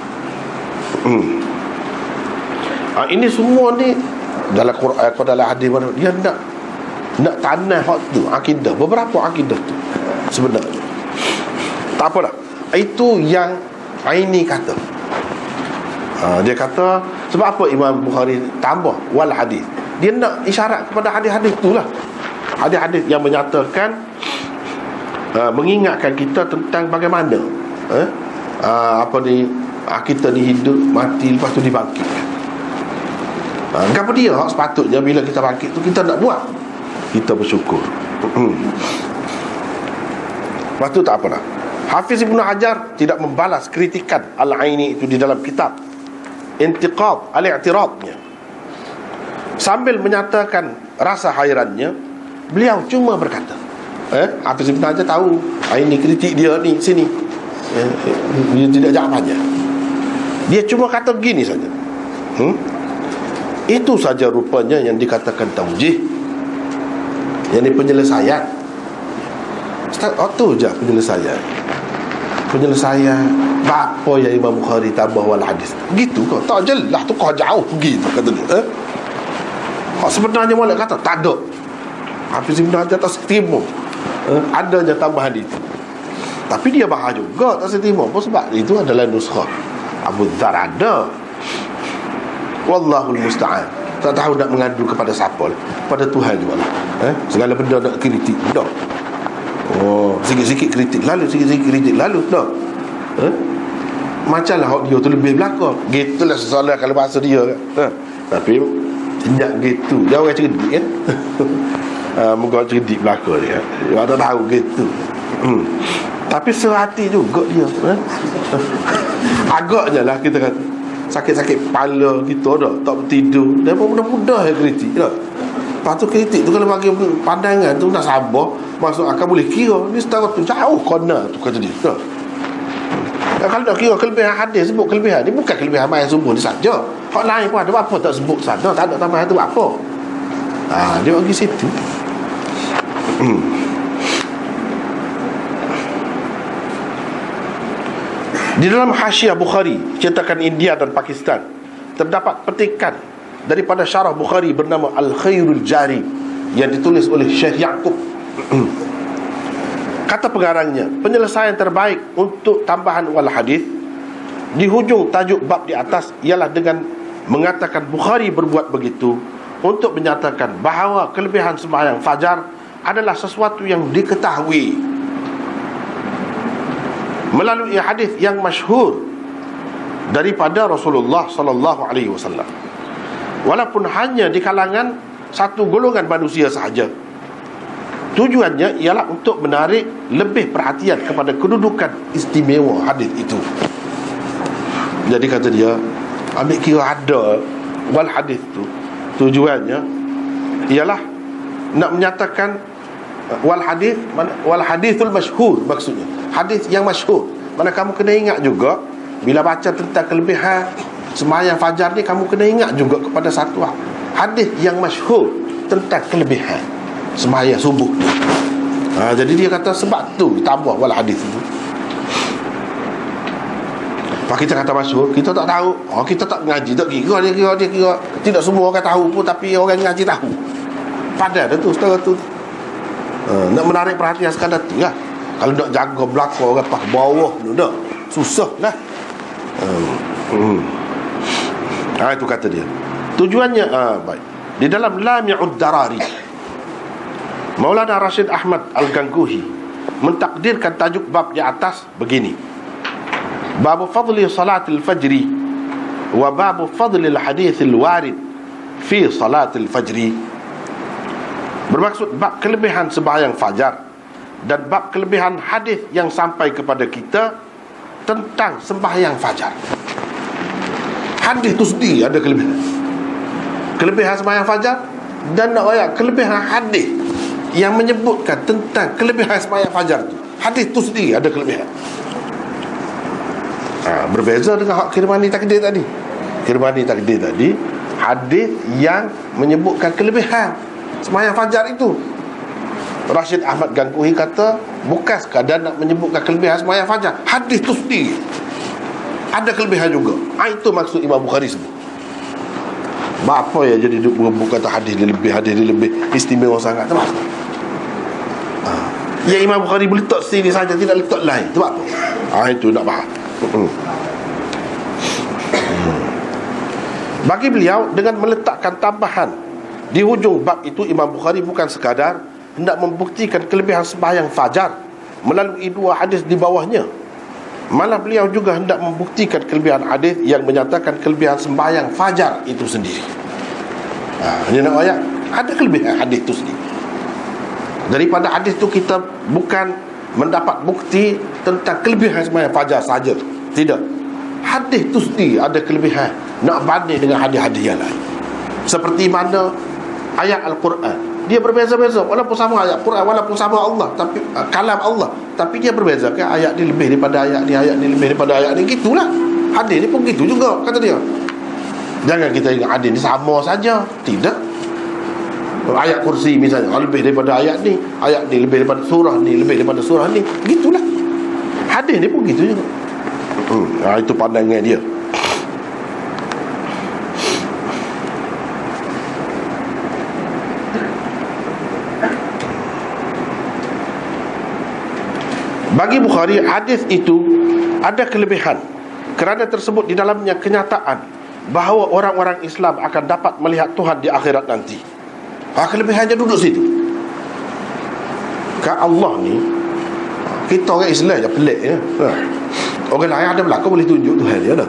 Ini semua ni dalam Quran, dalam hadis mana dia nak tanah hak tu, akidah. Beberapa akidah tu sebenarnya tak apalah. Itu yang Aini kata. Dia kata sebab apa Imam Bukhari tambah wal hadis. Dia nak isyarat kepada hadis-hadis itulah. Hadis-hadis yang menyatakan mengingatkan kita tentang bagaimana kita ni hidup, mati, lepas tu dibangkitkan. Kenapa dia sepatutnya bila kita bangkit tu kita nak buat, kita bersyukur. Lepas tu tak apa dah. Hafiz Ibn Hajar tidak membalas kritikan Al-Aini itu di dalam kitab Intiqad Al-I'tiradnya. Sambil menyatakan rasa hairannya, beliau cuma berkata, Hafiz Ibn Hajar tahu Aini kritik dia ni sini, dia tidak jawab banyak. Dia cuma kata begini saja. Itu saja rupanya yang dikatakan taujih, yang ini penyelesaian. Itu je penyelesaian. Apa yang Imam Bukhari tambah wal hadis begitu kau tak jelas tu, kau jauh pergi tu kata dia. Sebenarnya molek kata tak ada. Hafiz Ibn Hajar tak seterima adanya tambahan itu. Tapi dia bahas juga tak seterima apa, sebab itu adalah nuskhah Abu Dzar ada. Wallahul musta'an. Tak tahu nak mengadu kepada siapa, pada Tuhan juga lah. Segala benda nak kritik dah. Sikit-sikit kritik lalu, sikit-sikit kritik lalu dah. Macam lah dia tu lebih belakang. Gitulah sesoalan kalau bahasa dia kan. Tapi sejak gitu dia orang cerdik kan. Muka cerdik belakang dia. Dia tak tahu gitu. Tapi sehati juga dia. Agaknya lah kita kata sakit-sakit kepala kita dah, tak bertidur. Dan pun mudah-mudah yang kritik dah. Lepas tu kritik tu kalau bagi pandangan tu nak sabar, masuk akal boleh kira. Ni setara tu jauh kona tu kata dia. Kalau nak kira kelebihan hadis, sebut kelebihan ni bukan kelebihan main sumber ni saja. Hak lain pun ada, apa tak sebut sana, tak ada tambahan tu apa. Dia pergi situ. Di dalam Hasyiah Bukhari cetakan India dan Pakistan terdapat petikan daripada syarah Bukhari bernama Al-Khairul Jari yang ditulis oleh Syekh Yaqub. Kata pengarangnya, penyelesaian terbaik untuk tambahan wal hadis di hujung tajuk bab di atas ialah dengan mengatakan Bukhari berbuat begitu untuk menyatakan bahawa kelebihan sembahyang fajar adalah sesuatu yang diketahui melalui hadis yang masyhur daripada Rasulullah sallallahu alaihi wasallam, walaupun hanya di kalangan satu golongan manusia sahaja. Tujuannya ialah untuk menarik lebih perhatian kepada kedudukan istimewa hadis itu. Jadi kata dia, ambil kira ada wal hadis tu, tujuannya ialah nak menyatakan wal hadithul masyhur, maksudnya hadis yang masyhur. Mana kamu kena ingat juga bila baca tentang kelebihan sembahyang fajar ni, kamu kena ingat juga kepada satu hadis yang masyhur tentang kelebihan sembahyang subuh. Jadi dia kata sebab tu tambah wal hadis itu. kita kata masyhur, kita tak tahu. Kita tak ngaji, tak kira dia kira. Tidak semua orang tahu pun, tapi orang ngaji tahu. Padan dah tu setara tu. Nak menarik perhatian sekadar tu lah. Kalau nak jaga belakang orang pas bawah tu dah susah lah. Itu kata dia. Tujuannya baik. Di dalam Lami'ud Darari, Maulana Rashid Ahmad Al-Gangguhi mentakdirkan tajuk bab di atas begini: Babu fadli salatil fajri wa babu fadli hadithil warid fi salatil fajri. Bermaksud bab kelebihan sembahyang fajar dan bab kelebihan hadis yang sampai kepada kita tentang sembahyang fajar. Hadis tu sendiri ada kelebihan. Kelebihan sembahyang fajar dan nak ayat kelebihan hadis yang menyebutkan tentang kelebihan sembahyang fajar tu. Hadis tu sendiri ada kelebihan. Berbeza dengan hak Kirmani takdir tadi. Kirmani takdir tadi hadis yang menyebutkan kelebihan sembahyang fajar itu. Rashid Ahmad Gangguhi kata bukan sekadar nak menyebutkan kelebihan sembahyang fajar, hadis tu sendiri ada kelebihan juga. Itu maksud Imam Bukhari sebut. Apa ya jadi buku kata hadis dia lebih istimewa sangat. Sebab ya Imam Bukhari boleh letak sini saja, tidak letak lain. Sebab apa? Itu nak faham. Bagi beliau, dengan meletakkan tambahan di hujung bab itu, Imam Bukhari bukan sekadar hendak membuktikan kelebihan sembahyang fajar melalui dua hadis di bawahnya, malah beliau juga hendak membuktikan kelebihan hadis yang menyatakan kelebihan sembahyang fajar itu sendiri. Ini nak ayat ada kelebihan hadis itu sendiri. Daripada hadis itu kita bukan mendapat bukti tentang kelebihan sembahyang fajar saja. Tidak. Hadis itu sendiri ada kelebihan nak banding dengan hadis-hadis yang lain. Seperti mana ayat Al-Quran, dia berbeza-beza walaupun sama ayat Quran, walaupun sama Allah, tapi kalam Allah, tapi dia berbeza kan. Ayat ni lebih daripada ayat ni, ayat ni lebih daripada ayat ni. Gitulah hadis ni pun gitu juga, kata dia. Jangan kita ingat hadis ni sama saja. Tidak. Ayat kursi misalnya lebih daripada ayat ni lebih daripada surah ni lebih daripada surah ni. Gitulah hadis ni pun gitu juga. Itu pandangan dia. Bagi Bukhari, hadis itu ada kelebihan kerana tersebut di dalamnya kenyataan bahawa orang-orang Islam akan dapat melihat Tuhan di akhirat nanti. Kelebihannya duduk situ. Kan Allah ni, kita orang Islam je pelik ya. Orang lain ada belakang boleh tunjuk Tuhan dia dah.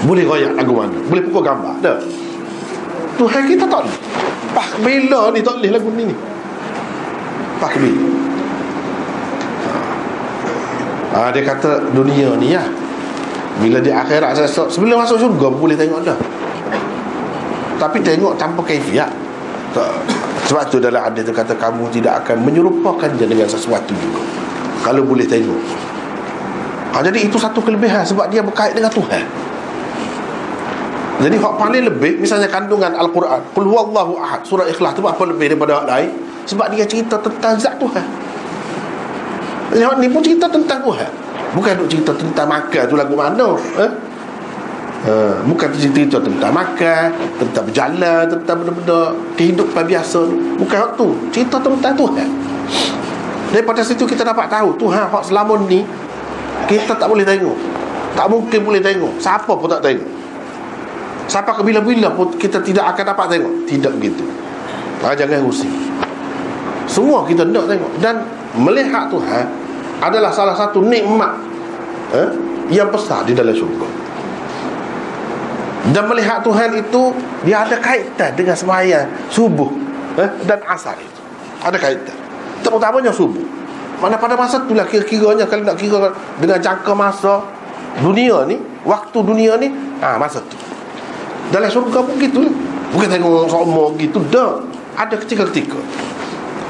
Boleh royak lagu mana, boleh pukul gambar dah. Tuhan kita tak boleh. Bila ni tak boleh lagu ni. Bila dia kata dunia ni ya, bila di akhirat sebelum masuk syurga boleh tengok dah, tapi tengok tanpa kaifiat. Sebab tu dalam hadis tu kata kamu tidak akan menyerupakan dia dengan sesuatu juga kalau boleh tengok. Jadi itu satu kelebihan sebab dia berkait dengan Tuhan. Jadi hak paling lebih, misalnya kandungan Al-Quran, Qul huwallahu ahad, surah Ikhlas tu apa lebih daripada hak lain? Sebab dia cerita tentang zat Tuhan. Yang ni pun cerita tentang Tuhan, bukan duk cerita tentang makan tu lagu mana. Bukan cerita tentang makan, tentang berjalan, tentang benda-benda kehidupan biasa. Bukan hak tu, cerita tentang Tuhan. Daripada situ kita dapat tahu Tuhan hak selama ni kita tak boleh tengok, tak mungkin boleh tengok. Siapa pun tak tengok. Sampai ke bila-bila pun kita tidak akan dapat tengok. Tidak begitu. Jangan rusing. Semua kita nak tengok. Dan melihat Tuhan adalah salah satu nikmat yang besar di dalam syurga. Dan melihat Tuhan itu dia ada kaitan dengan sembahyang subuh dan asar itu. Ada kaitan. Terutamanya subuh. Mana pada masa itulah kira-kiranya, kalau nak kira dengan jangka masa dunia ni, waktu dunia ni, masa tu. Dalam syurga pun gitu lah. Bukan tengok sama gitu dah. Ada ketika-ketika.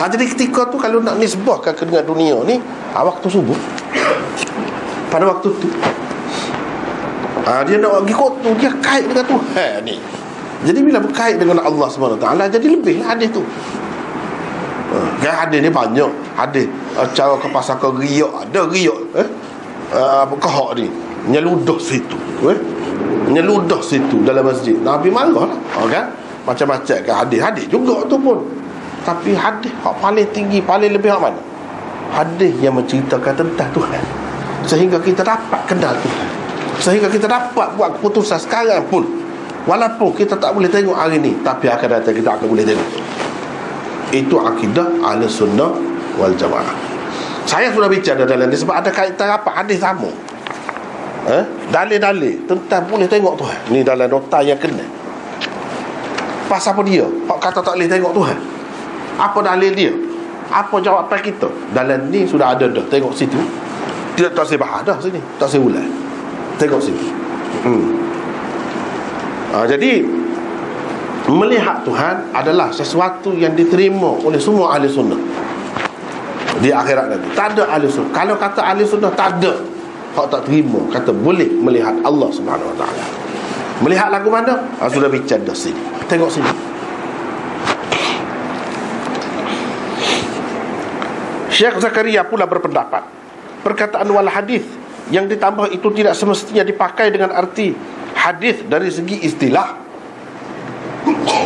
Jadi ketika tu kalau nak nisbahkan dengan dunia ni, waktu subuh. Pada waktu tu dia nak pergi kot tu, dia kait dengan Tuhan ni. Jadi bila berkait dengan Allah SWT, jadi lebih lah hadis tu. Kan hadis ni banyak. Hadis cara ke pasal ke riak, ada riak. Kahak ni nyeludah situ, nyeludah situ dalam masjid. Nabi marah lah, kan? Macam-macam kan hadis juga tu pun. Tapi hadis hak paling tinggi, paling lebih hak mana? Hadis yang menceritakan tentang Tuhan, sehingga kita dapat kenal Tuhan, sehingga kita dapat buat keputusan sekarang pun. Walaupun kita tak boleh tengok hari ni, tapi akan datang kita akan boleh tengok. Itu akidah ahli sunnah wal jamaah. Saya sudah bicara dalam ni sebab ada kaitan apa hadis sama. Dalil-dalil tentang boleh tengok Tuhan ni dalam nota yang kena. Pasal apa dia hak kata tak boleh tengok Tuhan? Apa dalil dia? Apa jawapan kita? Dalam ni sudah ada dah. Tengok situ. Tidak tak saya bahas dah sini. Tak saya ulang. Tengok situ. Jadi melihat Tuhan adalah sesuatu yang diterima oleh semua ahli sunnah di akhirat nanti. Tak ada ahli sunnah. Kalau kata ahli sunnah tak ada, hak tak terima kata boleh melihat Allah Subhanahu Wa Taala. Melihat lagu mana? Sudah bicara dah sini. Tengok sini. Syekh Zakaria pula berpendapat perkataan wal hadis yang ditambah itu tidak semestinya dipakai dengan arti hadis dari segi istilah.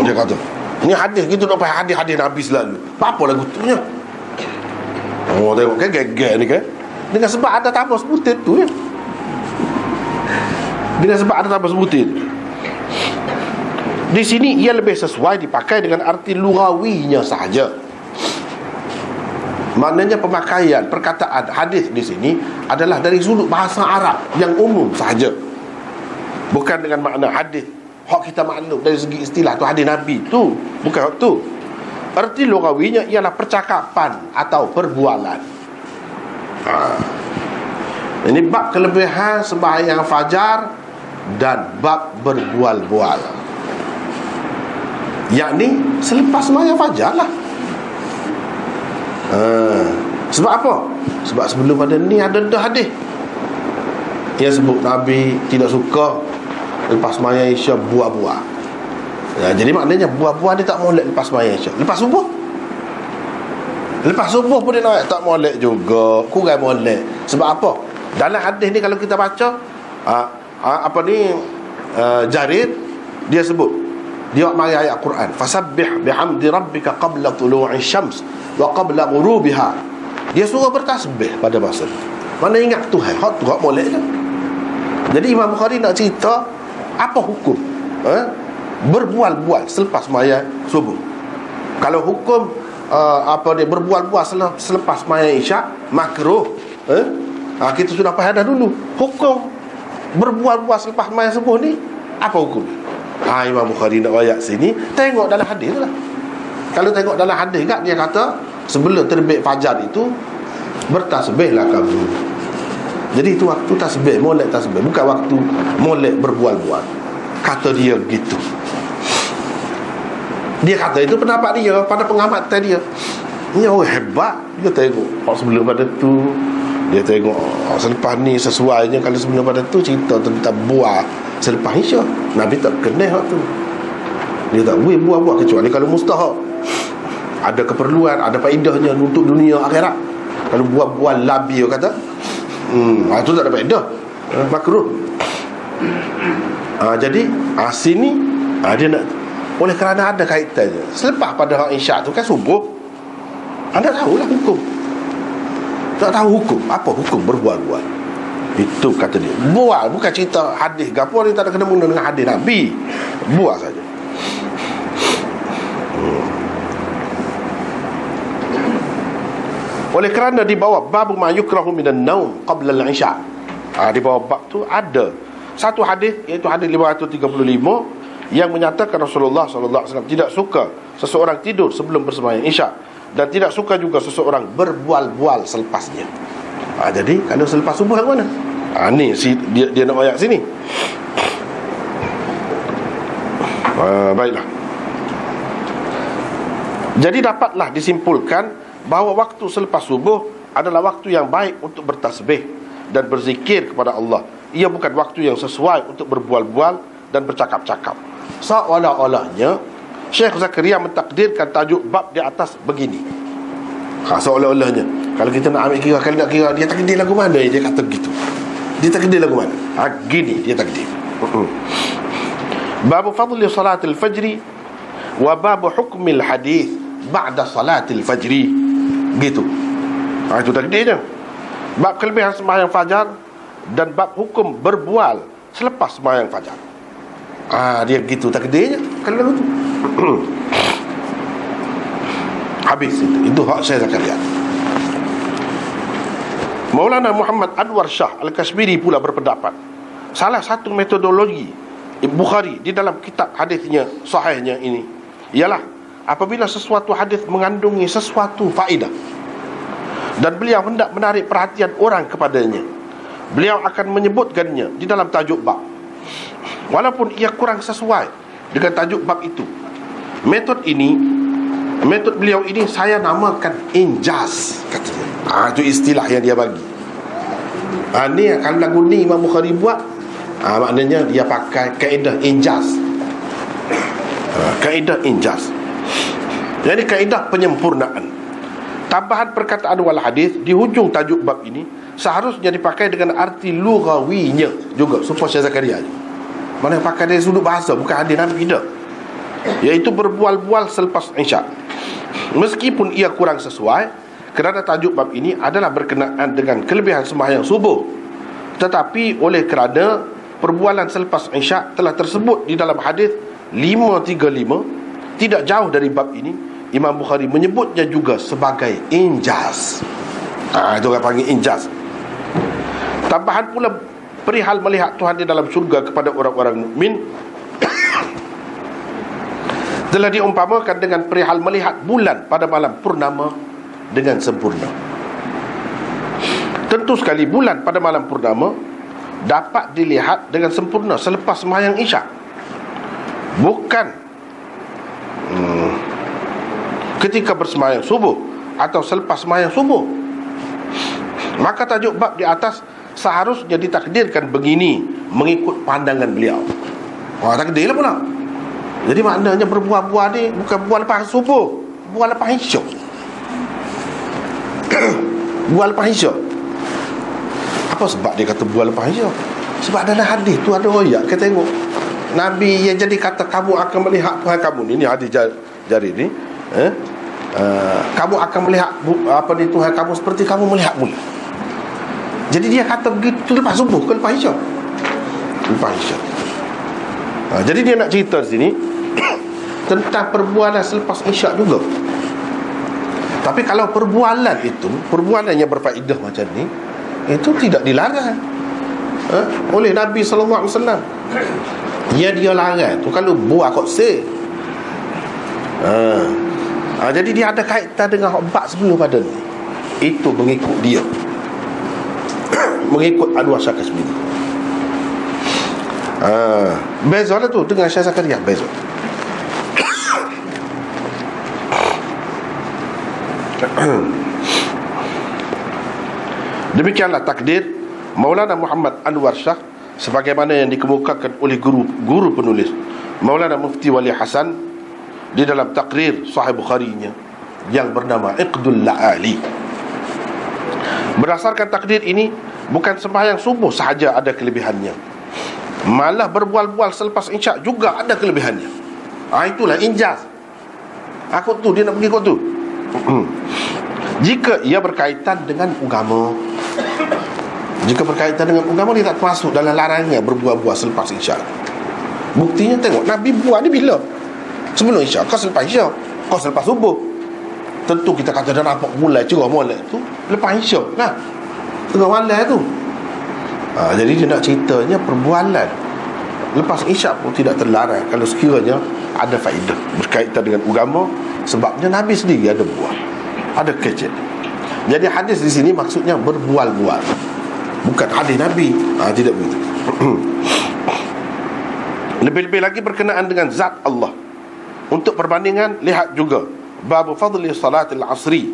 Dia kata ini hadis gitu, nak pakai hadis-hadis Nabi selalu. Apa lagu tu nya? Tengok kan gag-gag ni kan. Dengan sebab ada tambah sebutin tu ya. Dengan sebab ada tambah sebutin. Di sini ia lebih sesuai dipakai dengan arti lughawinya sahaja. Maknanya pemakaian perkataan hadis di sini adalah dari sudut bahasa Arab yang umum sahaja. Bukan dengan makna hadis hak kita maklum dari segi istilah tu hadis Nabi tu, bukan hak tu. Arti lughawinya ialah percakapan atau perbualan. Ini bab kelebihan sembahyang fajar dan bab berbual-bual, yakni selepas sembahyang fajar lah. Sebab apa? Sebab sebelum pada ni ada hadis yang sebut Nabi tidak suka lepas sembahyang Isya buah-buah. Jadi maknanya buah-buah dia tak molek lepas sembahyang Isya. Lepas subuh pun dia nak tak molek juga, kurang molek. Sebab apa? Dalam hadis ni kalau kita baca Jarir dia sebut, dia mari ayat Quran, fasabbih bihamdi rabbika qabla tulu'i syams wa qabla ghurubiha. Dia suruh bertasbih pada masa itu. Mana ingat Tuhan, hak tu hak molek kan. Jadi Imam Bukhari nak cerita apa hukum berbual-bual selepas sembahyang subuh. Kalau hukum berbual-bual selepas sembahyang Isyak makruh, kita sudah faham dah dulu. Hukum berbual-bual selepas sembahyang subuh ni apa hukum? Imam Bukhari nak ayat sini, tengok dalam hadis lah. Kalau tengok dalam hadis kan dia kata sebelum terbit fajar itu bertasbihlah kamu. Jadi itu waktu tasbih, molek tasbih, bukan waktu molek berbual-bual. Kata dia begitu. Dia kata itu pendapat dia pada pengamatan dia. Ini orang hebat. Dia tengok sebelum pada tu, dia tengok selepas ni sesuainya. Kalau sebelum pada tu cerita tentang buah selepas Isya, Nabi tak kenal hak tu. Dia tak boleh buah-buah kecuali kalau mustahab, ada keperluan, ada faedahnya untuk dunia akhirat. Kalau buah-buah labi dia kata itu tak ada faedah, makruh. Jadi sini dia nak, oleh kerana ada kaitannya selepas pada hak Isyak tu kan subuh. Anda tahulah hukum. Tak tahu hukum, apa hukum berbual-bual? Itu kata dia. Bual bukan cerita hadis gapo ni, tak ada kena mengena dengan hadis Nabi. Bual saja. Oleh kerana di bawah bab ma yukrahu minan naum qabla al-isya, di bawah bab tu ada satu hadis, iaitu hadis 535 yang menyatakan Rasulullah sallallahu alaihi wasallam tidak suka seseorang tidur sebelum bersembahyang Isya, dan tidak suka juga seseorang berbual-bual selepasnya. Jadi kalau selepas subuh yang mana? Ni dia nak ayat sini. Baiklah. Jadi dapatlah disimpulkan bahawa waktu selepas subuh adalah waktu yang baik untuk bertasbih dan berzikir kepada Allah. Ia bukan waktu yang sesuai untuk berbual-bual dan bercakap-cakap. Seolah-olahnya Syekh Zakaria mentakdirkan tajuk bab di atas begini. Seolah-olahnya Kalau kita nak ambil kira, kalau nak kira dia takdir lagu mana, dia kata begitu. Dia takdir lagu mana? Gini dia takdir. Bab fadli salatil fajri wa bab hukmil hadith ba'da salatil fajri. Gitu. Itu takdirnya. Bab kelebihan sembahyang fajar dan bab hukum berbual selepas sembahyang fajar. Dia gitu takdirnya. Kalau itu habis itu hak saya Zakaria. Maulana Muhammad Anwar Shah Al-Kashmiri pula berpendapat salah satu metodologi Bukhari di dalam kitab hadisnya sahihnya ini ialah apabila sesuatu hadis mengandungi sesuatu faedah dan beliau hendak menarik perhatian orang kepadanya, beliau akan menyebutkannya di dalam tajuk bab walaupun ia kurang sesuai dengan tajuk bab itu. Metod beliau ini saya namakan injaz, katanya. Itu istilah yang dia bagi. Ni kalau lagu ni Imam Bukhari buat, maknanya dia pakai kaedah injaz. Kaedah injaz. Jadi kaedah penyempurnaan. Tambahan perkataan wal hadis di hujung tajuk bab ini seharusnya dipakai dengan arti lughawinya juga, supaya Syekh Zakaria. Mana pakai dari sudut bahasa, bukan hadis Nabi dah. Iaitu berbual-bual selepas Isyak. Meskipun ia kurang sesuai kerana tajuk bab ini adalah berkenaan dengan kelebihan sembahyang subuh, tetapi oleh kerana perbualan selepas Isyak telah tersebut di dalam hadis 535 tidak jauh dari bab ini, Imam Bukhari menyebutnya juga sebagai injaz. Itu orang panggil injaz. Tambahan pula perihal melihat Tuhan di dalam syurga kepada orang-orang mukmin telah diumpamakan dengan perihal melihat bulan pada malam purnama dengan sempurna. Tentu sekali bulan pada malam purnama dapat dilihat dengan sempurna selepas sembahyang Isyak, bukan ketika bersembahyang subuh atau selepas sembahyang subuh. Maka tajuk bab di atas seharusnya ditakdirkan begini mengikut pandangan beliau. Takdirlah pula. Jadi maknanya berbual-bual ni bukan bual lepas subuh, bual lepas Isyak. Bual lepas Isyak. Apa sebab dia kata bual lepas Isyak? Sebab dalam hadis tu ada ayat, kita tengok Nabi yang jadi kata kamu akan melihat Tuhan kamu ni hadis jari ni, kamu akan melihat Tuhan kamu seperti kamu melihat bulan. Jadi dia kata begitu lepas subuh ke lepas Isyak? Lepas Isyak. Jadi dia nak cerita di sini tentang perbualan selepas Isyak juga. Tapi kalau perbualan itu, perbualan yang berfaedah macam ni, itu tidak dilarang oleh Nabi SAW. Dia larang tu kalau buat kok se. Jadi dia ada kaitan dengan bab sebelum pada ni. Itu mengikut dia. Mengikut Anwar Shah Kashmiri. Beza lah tu dengan Syekh Zakaria, beza. Demikianlah takdir Maulana Muhammad Anwar Shah sebagaimana yang dikemukakan oleh guru penulis Maulana Mufti Wali Hasan di dalam takrir Sahih Bukhari-nya yang bernama Iqdul La'ali. Berdasarkan takdir ini, bukan sembahyang subuh sahaja ada kelebihannya, malah berbual-bual selepas Isyak juga ada kelebihannya. Itulah injaz. Aku tu, dia nak pergi kot tu. Jika ia berkaitan dengan agama, jika berkaitan dengan agama, dia tak masuk dalam larangan berbual-bual selepas Isyak. Buktinya tengok Nabi buat ni bila? Sebelum Isyak, kau selepas Isyak, kau selepas subuh. Tentu kita kata dah nampak mulai cerah molek tu lepas Isyak lah, tengah malam tu. Jadi dia nak ceritanya perbualan lepas Isyak pun tidak terlarang kalau sekiranya ada faedah berkaitan dengan agama. Sebabnya Nabi sendiri ada buat, ada kecil. Jadi hadis di sini maksudnya berbual-bual, bukan hadis Nabi. Tidak begitu. Lebih-lebih lagi berkenaan dengan zat Allah. Untuk perbandingan, lihat juga bab fadli salatil asri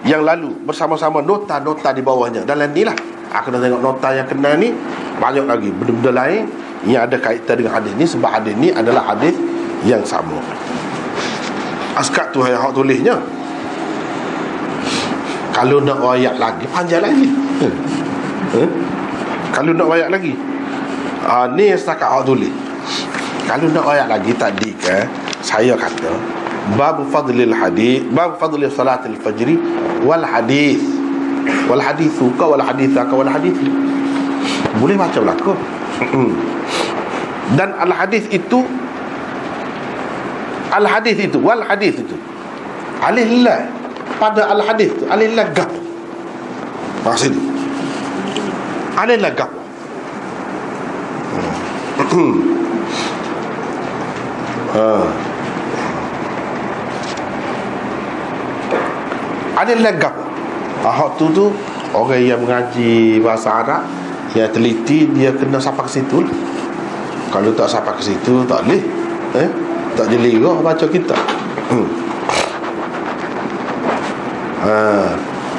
yang lalu bersama-sama nota-nota di bawahnya. Dalam ni lah aku dah tengok nota yang kena ni, banyak lagi benda-benda lain yang ada kaitan dengan hadis ni, sebab hadis ni adalah hadis yang sama. Askat tu yang hak tulisnya. Kalau nak ayat lagi panjang lagi. Kalau nak ayat lagi, ni setakat awak tulis. Kalau nak ayat lagi tadi kan, saya kata bab fadlil hadis, bab fadlil salatil fajri wal hadis. Wal hadithu ka wal hadithaka wal hadithi. Boleh baca belaka. Dan al hadis itu wal hadis itu alif la, pada al hadis tu alif la gap. Maksud alif la gap. Alif la gap. Ahok tu orang yang mengaji bahasa Arab, yang teliti, dia kena sampai ke situ lah. Kalau tak sampai ke situ, tak boleh. Tak jelirah baca kita.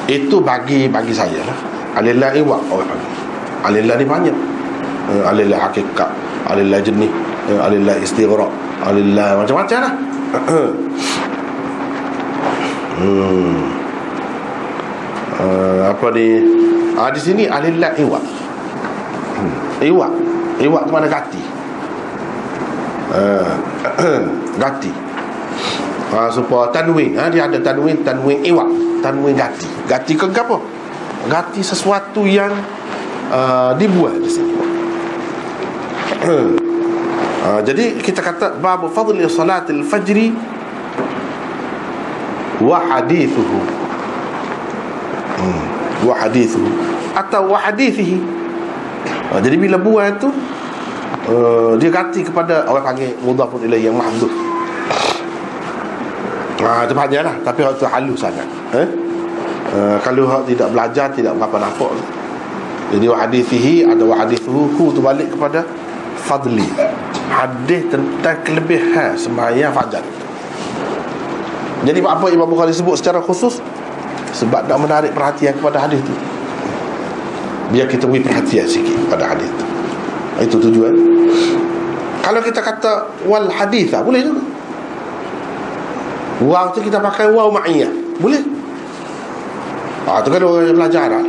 Itu bagi saya lah. Alillah iwak orang panggil. Alillah ni banyak. Alillah hakikat, alillah jenis, alillah istighraq, alillah macam-macam lah. Apa ni? Di sini alillah iwak. Iwak tu mana gati. Gati. Supaya tanwin, dia ada tanwin iwak, tanwin gati. Gati ke apa? Gati sesuatu yang dibuat di sini. Jadi kita kata bab fadli salatil fajri wa hadithuhu. Wa hadithuhu atau wa hadithihi. Jadi bila buat tu dia ganti kepada orang panggil mudhafun ilaih yang mahdhuf. Itu panjang lah, tapi hak tu halus sangat. Kalau hak tidak belajar, tidak berapa nampak. Jadi wa hadithihi ada wa hadithuhu tu balik kepada fadli, hadis tentang kelebihan sembahyang fajar. Jadi apa Imam Bukhari sebut secara khusus? Sebab nak menarik perhatian kepada hadis tu, biar kita beri perhatian sikit pada hadis tu. Itu tujuan. Kalau kita kata wal haditha, boleh juga. Waw tu kita pakai waw ma'iyah, boleh. Tu kan orang yang belajar Arab.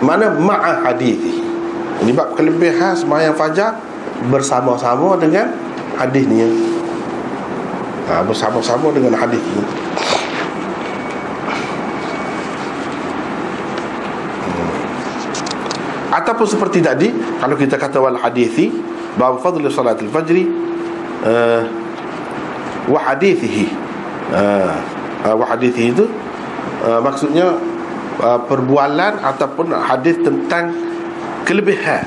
Mana ma'a hadithi. Ini bab kelebihan sembahyang fajar bersama-sama dengan hadis ni. Bersama-sama dengan hadis ni. Ataupun seperti tadi, kalau kita kata wal hadithi bab fadli salatil fajri wa hadithihi. Wa hadithi itu maksudnya perbualan ataupun hadis tentang kelebihan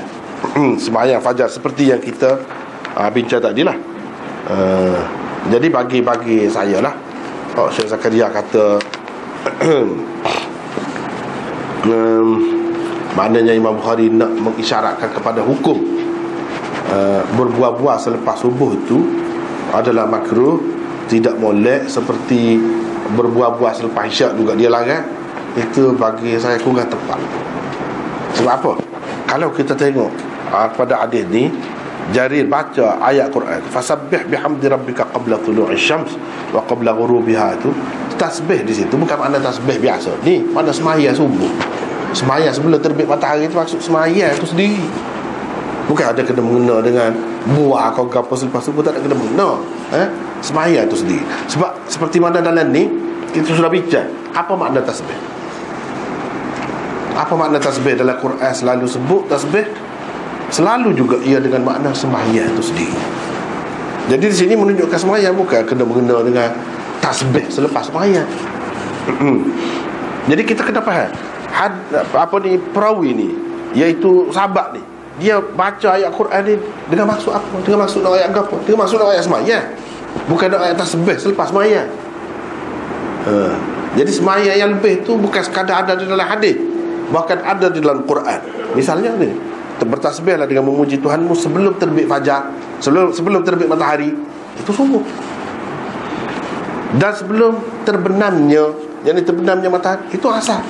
sembahyang fajar, seperti yang kita bincang tadilah. Jadi bagi saya lah, Syekh Zakaria kata maknanya Imam Bukhari nak mengisyaratkan kepada hukum berbuah-buah selepas subuh itu adalah makruh, tidak molek, seperti berbuah-buah selepas isyak juga dia larang. Itu bagi saya kurang tepat. Sebab apa? Kalau kita tengok pada hadis ni, Jarir baca ayat Quran, fasabbih bihamdi rabbika qabla tulu'i syams wa qabla ghurubiha, itu tasbih di situ bukan makna tasbih biasa. Ni makna sembahyang subuh, sembahyang sebelum terbit matahari, itu maksud sembahyang itu sendiri. Bukan ada kena mengena dengan buah atau apa selepas subuh, tak ada kena mengena. Sembahyang itu sendiri. Sebab seperti mana dalam ni kita sudah bincang apa makna tasbih. Apa makna tasbih dalam Quran? Selalu sebut tasbih, selalu juga ia dengan makna sembahyang itu sendiri. Jadi di sini menunjukkan sembahyang bukan kena mengena dengan tasbih selepas sembahyang. Jadi kita kena faham apa ni perawi ni, iaitu sahabat ni, dia baca ayat Quran ni dengan maksud apa? Dengan maksud nak ayat apa? Dengan maksud nak ayat sembahyang, bukan nak ayat tasbih selepas sembahyang. Jadi sembahyang yang lebih tu bukan sekadar ada di dalam hadis, bahkan ada di dalam Quran. Misalnya ni, bertasbihlah dengan memuji Tuhanmu sebelum terbit fajar, sebelum terbit matahari, itu subuh. Dan sebelum terbenamnya, yang terbenamnya matahari, itu asar.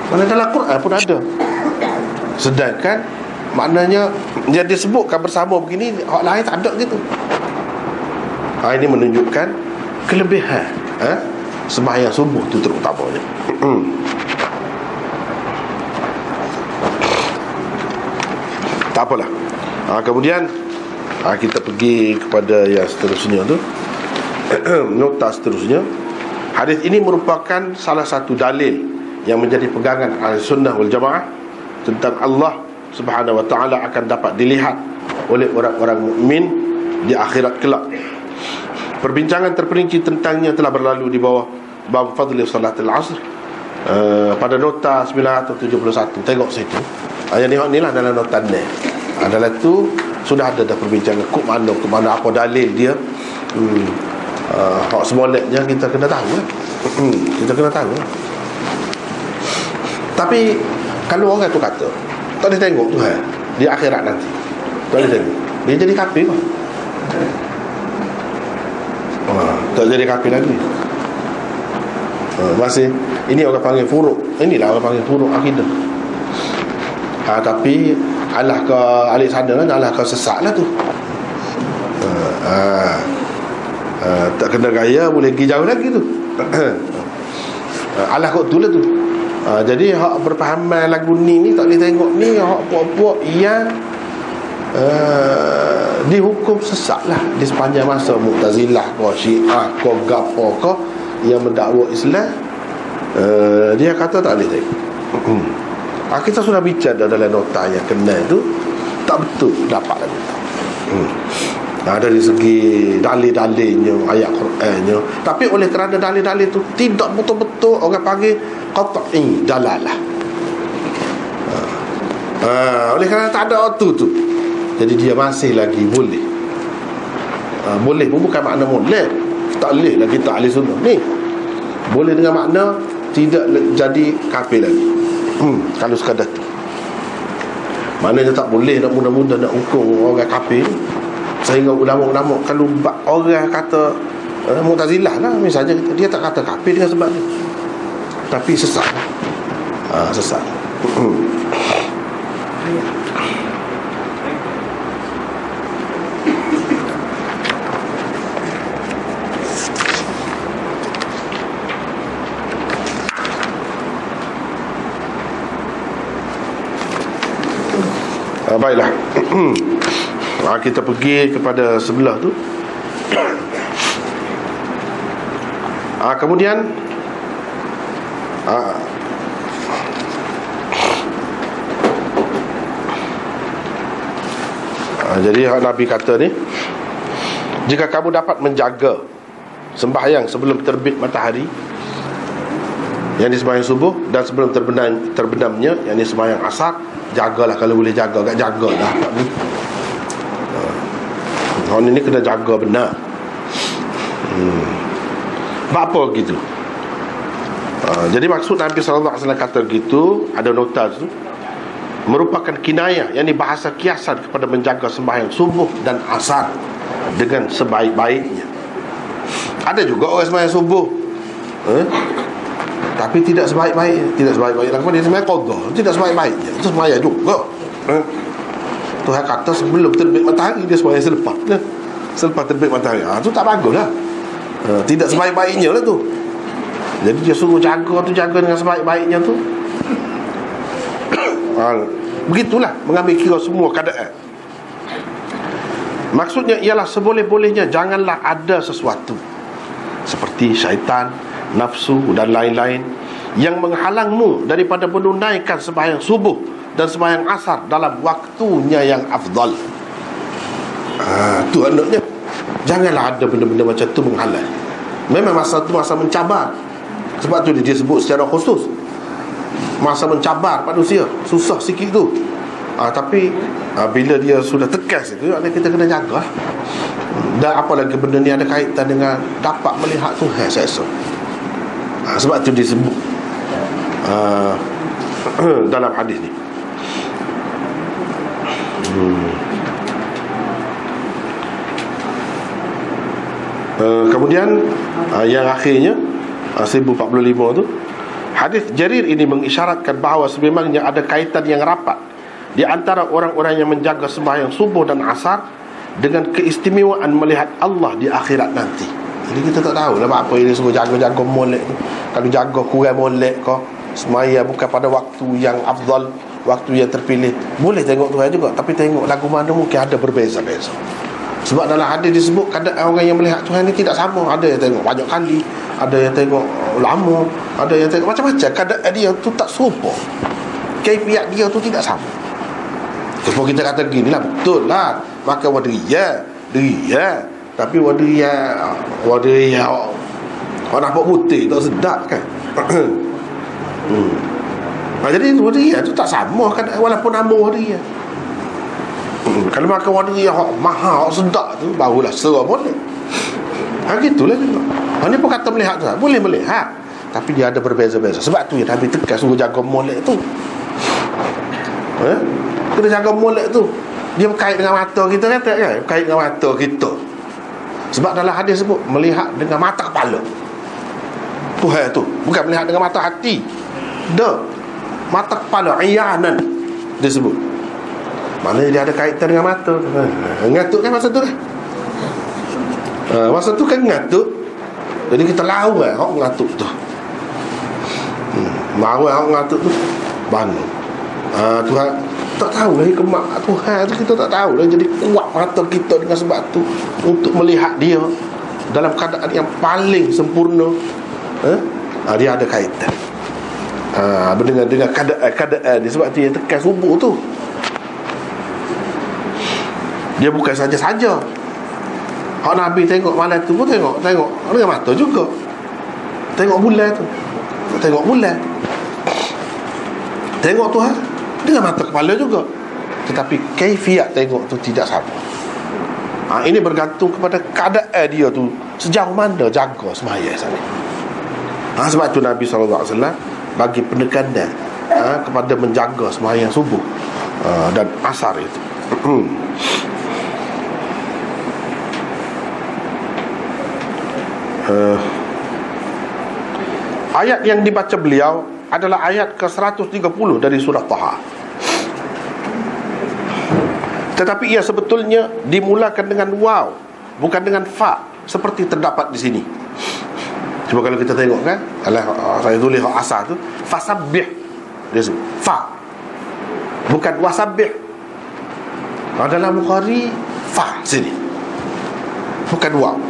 Mana dalam Quran pun ada. Sedangkan maknanya yang disebutkan bersama begini, hak lain tak ada gitu. Ini menunjukkan kelebihan sembahyang subuh tu terutamanya. Tak apalah. Kemudian kita pergi kepada yang seterusnya tu. Nota seterusnya, hadis ini merupakan salah satu dalil yang menjadi pegangan Ahlussunnah wal Jamaah tentang Allah Subhanahu wa taala akan dapat dilihat oleh orang-orang mukmin di akhirat kelak. Perbincangan terperinci tentangnya telah berlalu di bawah bab fadli salatul asr pada nota 971. Tengok situ. Yang tengok ni lah dalam nota ni. Dalam tu sudah ada dah perbincangan ke mana apa dalil dia. Hak semoleknya kita kena tahu lah. Kita kena tahu lah. Tapi kalau orang tu kata tak boleh tengok Tuhan di akhirat nanti, tak boleh tengok, dia jadi kafir kan? Tak jadi kafir lagi. Masih ini orang panggil furuk. Inilah orang panggil furuk akidah. Tapi alah ke alik sana kan, alah ke sesat lah tu. Tak kena gaya boleh pergi jauh lagi tu. Alah kot tu lah tu. Jadi hak berpahaman lagu ni tak boleh tengok ni, hak puak-puak yang dihukum sesat lah di sepanjang masa Mu'tazilah ke Syiah ke gapo ke yang mendakwa Islam. Dia kata tak boleh tengok. Kita sudah bicara dalam nota yang kena tu, tak betul dapat lagi. Dari segi dalil-dalilnya, ayat Qurannya. Tapi oleh kerana dalil-dalil itu tidak betul-betul, orang panggil qat'i dalalah. Oleh kerana tak ada tu, jadi dia masih lagi boleh. Boleh pun bukan makna molek, tak boleh lagi tak ahli sunnah ni. Boleh dengan makna tidak jadi kafir lagi. Kalau sekadar tu, maknanya tak boleh nak mudah-mudah nak hukum orang kafir. Sehingga ulama-ulama kalau orang kata Mu'tazilah lah misalnya, dia tak kata kafir dengan sebab ni, tapi sesat. Sesat. Baiklah. Kita pergi kepada sebelah tu. Kemudian jadi Nabi kata ni, jika kamu dapat menjaga sembahyang sebelum terbit matahari, yang di sembahyang subuh, dan sebelum terbenamnya, yang di sembahyang asar, jagalah kalau boleh jaga. Agak jagalah ni. Orang ini kena jaga benar. Apa gitu? Jadi maksud Nabi SAW kata gitu, ada nota tu, merupakan kinayah, yakni bahasa kiasan kepada menjaga sembahyang subuh dan asar dengan sebaik-baiknya. Ada juga orang sembahyang subuh tapi tidak sebaik-baik. Tidak sebaik-baik lah, dia sembahyang qadha, tidak sebaik-baiknya. Itu sembahyang juga. Tuhan kata sebelum terbit matahari, dia sembahyang selepas terbit matahari. Itu tak bagus lah. Tidak sebaik-baiknya lah tu. Jadi dia suruh jaga tu, jaga dengan sebaik-baiknya tu. Begitulah, mengambil kira semua keadaan. Maksudnya ialah seboleh-bolehnya janganlah ada sesuatu seperti syaitan, nafsu dan lain-lain yang menghalangmu daripada menunaikan sembahyang subuh dan sembahyang asar dalam waktunya yang afdal. Tu anaknya, janganlah ada benda-benda macam tu menghalang. Memang masa tu masa mencabar. Sebab tu dia sebut secara khusus masa mencabar manusia, susah sikit tu. Tapi bila dia sudah tegas itu, kita kena jaga. Dan apalagi benda ni ada kaitan dengan dapat melihat Tuhan, saya rasa. Sebab tu disebut dalam hadis ni. Kemudian yang akhirnya 1045 tu, hadis Jarir ini mengisyaratkan bahawa sememangnya ada kaitan yang rapat di antara orang-orang yang menjaga sembahyang subuh dan asar dengan keistimewaan melihat Allah di akhirat nanti. Jadi kita tak tahu lah apa ini suruh jaga-jaga molek tu. Kalau jaga kurang molek kau, semaya bukan pada waktu yang afdal, waktu yang terpilih, boleh tengok Tuhan juga. Tapi tengok lagu mana mungkin ada berbeza-beza. Sebab dalam hadis disebut kadang orang yang melihat Tuhan ni tidak sama. Ada yang tengok banyak kali, ada yang tengok lama, ada yang tengok macam-macam. Kadang dia tu tak serupa, kaifiat dia tu tidak sama. Sebab kita kata gini lah, betul lah makan wadriyah, tapi wadriyah orang nampak putih tak sedap kan. Jadi wadriyah tu tak sama kan, walaupun nama wadriyah. Kalau makan wadriyah mahal, sedap tu, barulah serah boleh. Gitulah juga. Ni pun kata melihat tu, boleh melihat, tapi dia ada berbeza-beza. Sebab tu yang Nabi tekan suruh jaga molek tu. Kita jaga molek tu. Dia berkait dengan mata kita, kata kan, berkait dengan mata kita. Sebab dalam hadis sebut melihat dengan mata kepala. Tuhan tu bukan melihat dengan mata hati. Mata kepala, iyanan dia sebut. Maknanya dia ada kaitan dengan mata. Ngatuk kan masa tu kan? Masa tu kan ngatuk. Jadi kita lawan hak ngatuk tu. Lawan hak ngatuk tu bangun. Tuhan tak tahu lah hikmah Tuhan tu, kita tak tahu lah. Jadi kuat mata kita dengan sebab tu untuk melihat dia dalam keadaan yang paling sempurna. Dia ada kaitan dengan keadaan dia. Sebab tu dia tekan subuh tu. Dia bukan saja-saja hak Nabi tengok malam tu pun tengok dengan mata juga. Tengok bulan tu, tengok bulan, tengok Tuhan dengan mata kepala juga. Tetapi kaifiat tengok tu tidak sama. Ini bergantung kepada keadaan dia tu sejauh mana jaga sembahyang sana. Sebab tu Nabi SAW bagi penekanan kepada menjaga sembahyang subuh dan asar itu. Ayat yang dibaca beliau adalah ayat ke-130 dari surah Taha. Tetapi ia sebetulnya dimulakan dengan waw, bukan dengan fa, seperti terdapat di sini. Cuba kalau kita tengok kan, saya tulis asal tu fasabbih, dia sebut fa, bukan wasabbih. Dalam Bukhari fa sini, bukan waw.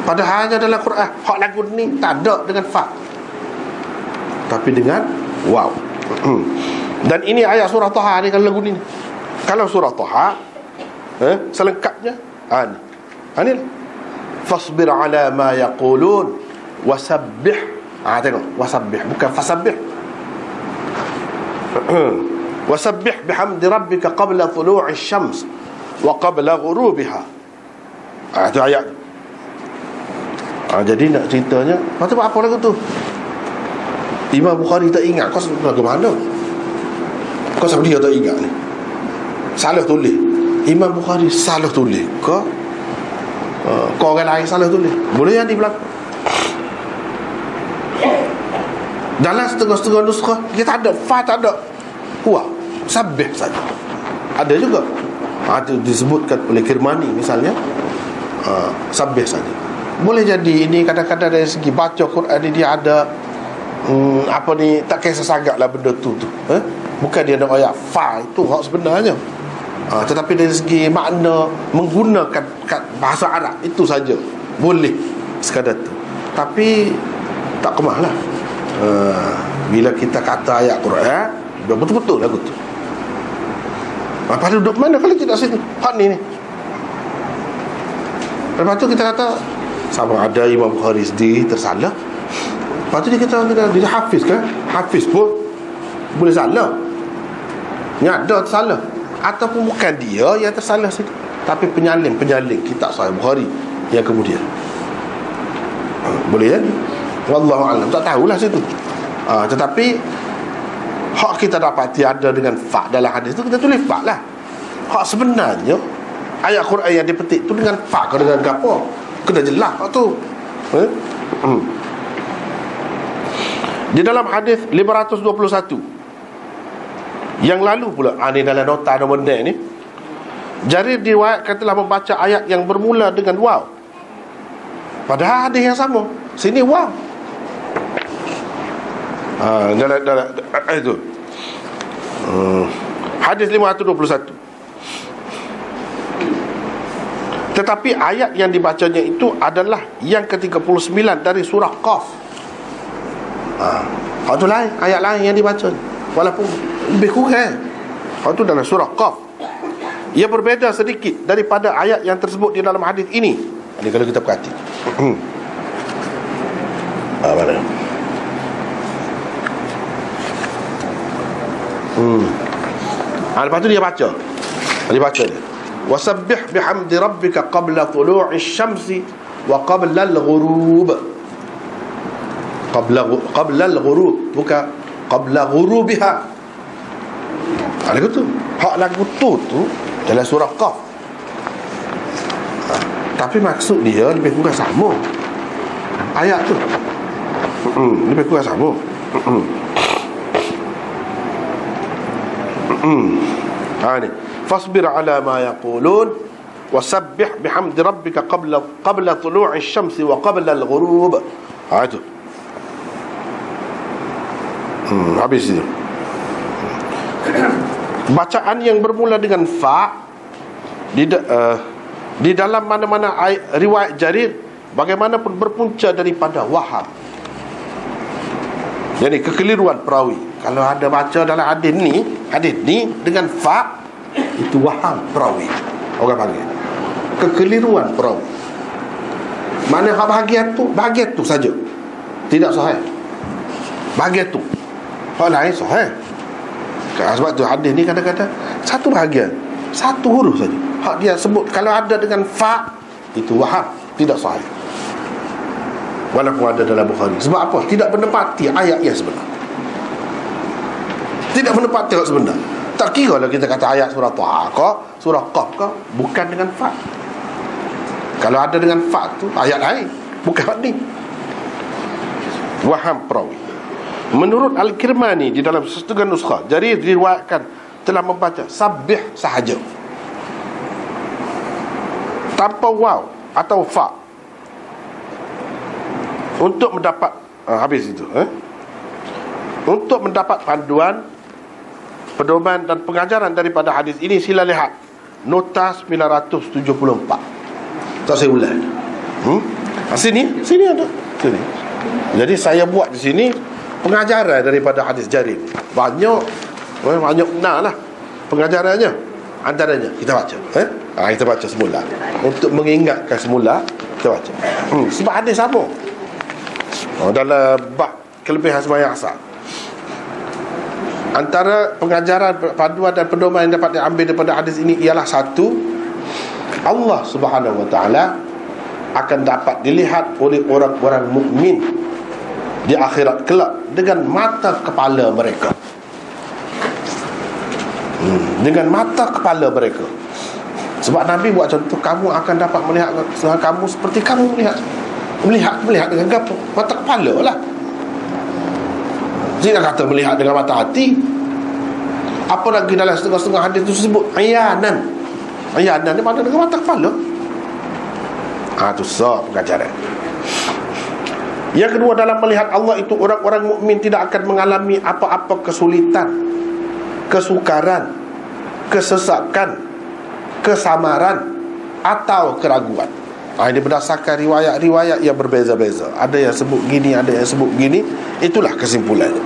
Padahal dalam Quran hak lagu ni tak ada dengan fa, tapi dengan waw. Dan ini ayat surah Taha ni. Kalau lagu ni, kalau surah Taha selengkapnya ni fasbir ala ma yaqulun wasabbih. Tengok, wasabbih bukan fasabbih. Wasabbih bihamdi rabbika qabla thulu'i syams wa qabla ghurubiha. Itu ayat. Jadi nak ceritanya, lepas tu apa lagu tu? Imam Bukhari tak ingat. Kau lagu mana? Kau siapa dia tak ingat ni? Salah tulis. Imam Bukhari salah tulis. Kau orang lain salah tulis. Boleh jadi berlaku. Dalam setengah-setengah nuskah kita ada fa, tak ada huwa, sabbih saja. Ada juga. Itu disebutkan oleh Kirmani misalnya, sabbih saja. Boleh jadi ini kadang-kadang dari segi baca Quran ni dia ada tak kisah sangat lah benda tu. Bukan dia nak ayat fa itu hak sebenarnya. Tetapi dari segi makna menggunakan bahasa Arab itu saja boleh sekadar tu. Tapi tak kemah lah. Bila kita kata ayat Quran betul-betul lagu tu. Pada duduk mana kalau tidak sini hak ni. Lepas tu kita kata sama ada Imam Bukhari sendiri tersalah. Lepas tu dia kata dia hafiz kan? Hafiz pun boleh salah. Ada tersalah. Ataupun bukan dia yang tersalah situ, tapi penyalin kitab Sahih Bukhari yang kemudian. Boleh kan? Wallahu a'lam. Tak tahulah situ. Tetapi hak kita dapati ada dengan fa dalam hadis tu, kita tulis fa lah. Hak sebenarnya ayat Quran yang dipetik tu dengan fa ke dengan apa? Kena jelas tu. Di dalam hadis 521 yang lalu pula, ni dalam nota nombor 9 ni, Jarir diriwayatkan telah membaca ayat yang bermula dengan waw. Padahal hadis yang sama. Sini waw. Itu. Hadis 521. Tetapi ayat yang dibacanya itu adalah yang ke-39 dari surah Qaf. Kalau tu lain, ayat lain yang dibaca, walaupun lebih kurang. Kalau tu dalam surah Qaf. Ia berbeza sedikit daripada ayat yang tersebut di dalam hadis ini. Ini kalau kita perhati. Mana? Lepas tu dia baca. Wasabbih bihamdi rabbika qabla tulu'i syamsi wa qabla al-ghurub. Qabla al-ghurub, bukan qabla ghurubiha. Lagu tu, hak lagu tu dalam surah Qaf. Tapi maksud dia lebih kurang sama. Ayat tu lebih kurang sama. Ni fasbir ala ma yaqulun wasabbih bihamdi rabbika qabla tulu'i syamsi wa qabla al-ghurub. Itu habis itu. Bacaan yang bermula dengan fa di dalam mana-mana riwayat Jarir bagaimanapun berpunca daripada waham. Jadi kekeliruan perawi. Kalau ada baca dalam hadis ni dengan fa, itu waham perawi. Orang panggil kekeliruan perawi. Mana bahagian tu saja tidak sahih. Bahagian tu hak lain sahih. Sebab tu hadis ni kadang-kadang satu bahagian, satu huruf saja hak dia sebut, kalau ada dengan fa, itu waham, tidak sahih. Walaupun ada dalam Bukhari. Sebab apa? Tidak menepati ayat yang sebenar. Tidak menepati ayat sebenar. Tak kira lah kita kata ayat surah Taha ke, surah Qaf ke, bukan dengan fa. Kalau ada dengan fa tu ayat lain, bukan ni. Waham perawi. Menurut Al-Kirmani di dalam setengah nuskha, Jarir diriwayatkan telah membaca sabbih sahaja tanpa waw atau fa untuk mendapat habis itu untuk mendapat panduan, pedoman dan pengajaran daripada hadis ini. Sila lihat nota 974. Tak saya ulang. Sini ada. Sini. Jadi saya buat di sini pengajaran daripada hadis Jarir. Banyak benar lah pengajarannya. Antaranya kita baca kita baca semula untuk mengingatkan semula. Kita baca sebab hadis sama dalam bab kelebihan sembahyang asar. Antara pengajaran, panduan dan pedoman yang dapat diambil daripada hadis ini ialah satu, Allah Subhanahu wa ta'ala akan dapat dilihat oleh orang-orang mukmin di akhirat kelak dengan mata kepala mereka. Dengan mata kepala mereka. Sebab Nabi buat contoh, kamu akan dapat melihat kamu seperti kamu melihat dengan gapo? Mata kepala lah. Jangan kata melihat dengan mata hati. Apa lagi dalam setengah-setengah hadis itu sebut ayanan. Ayanan ni mana dengan mata kepala. Itu sah pengajaran. Yang kedua, dalam melihat Allah itu orang-orang mukmin tidak akan mengalami apa-apa kesulitan, kesukaran, kesesakan, kesamaran atau keraguan. Ini berdasarkan riwayat-riwayat yang berbeza-beza. Ada yang sebut gini, ada yang sebut gini. Itulah kesimpulannya.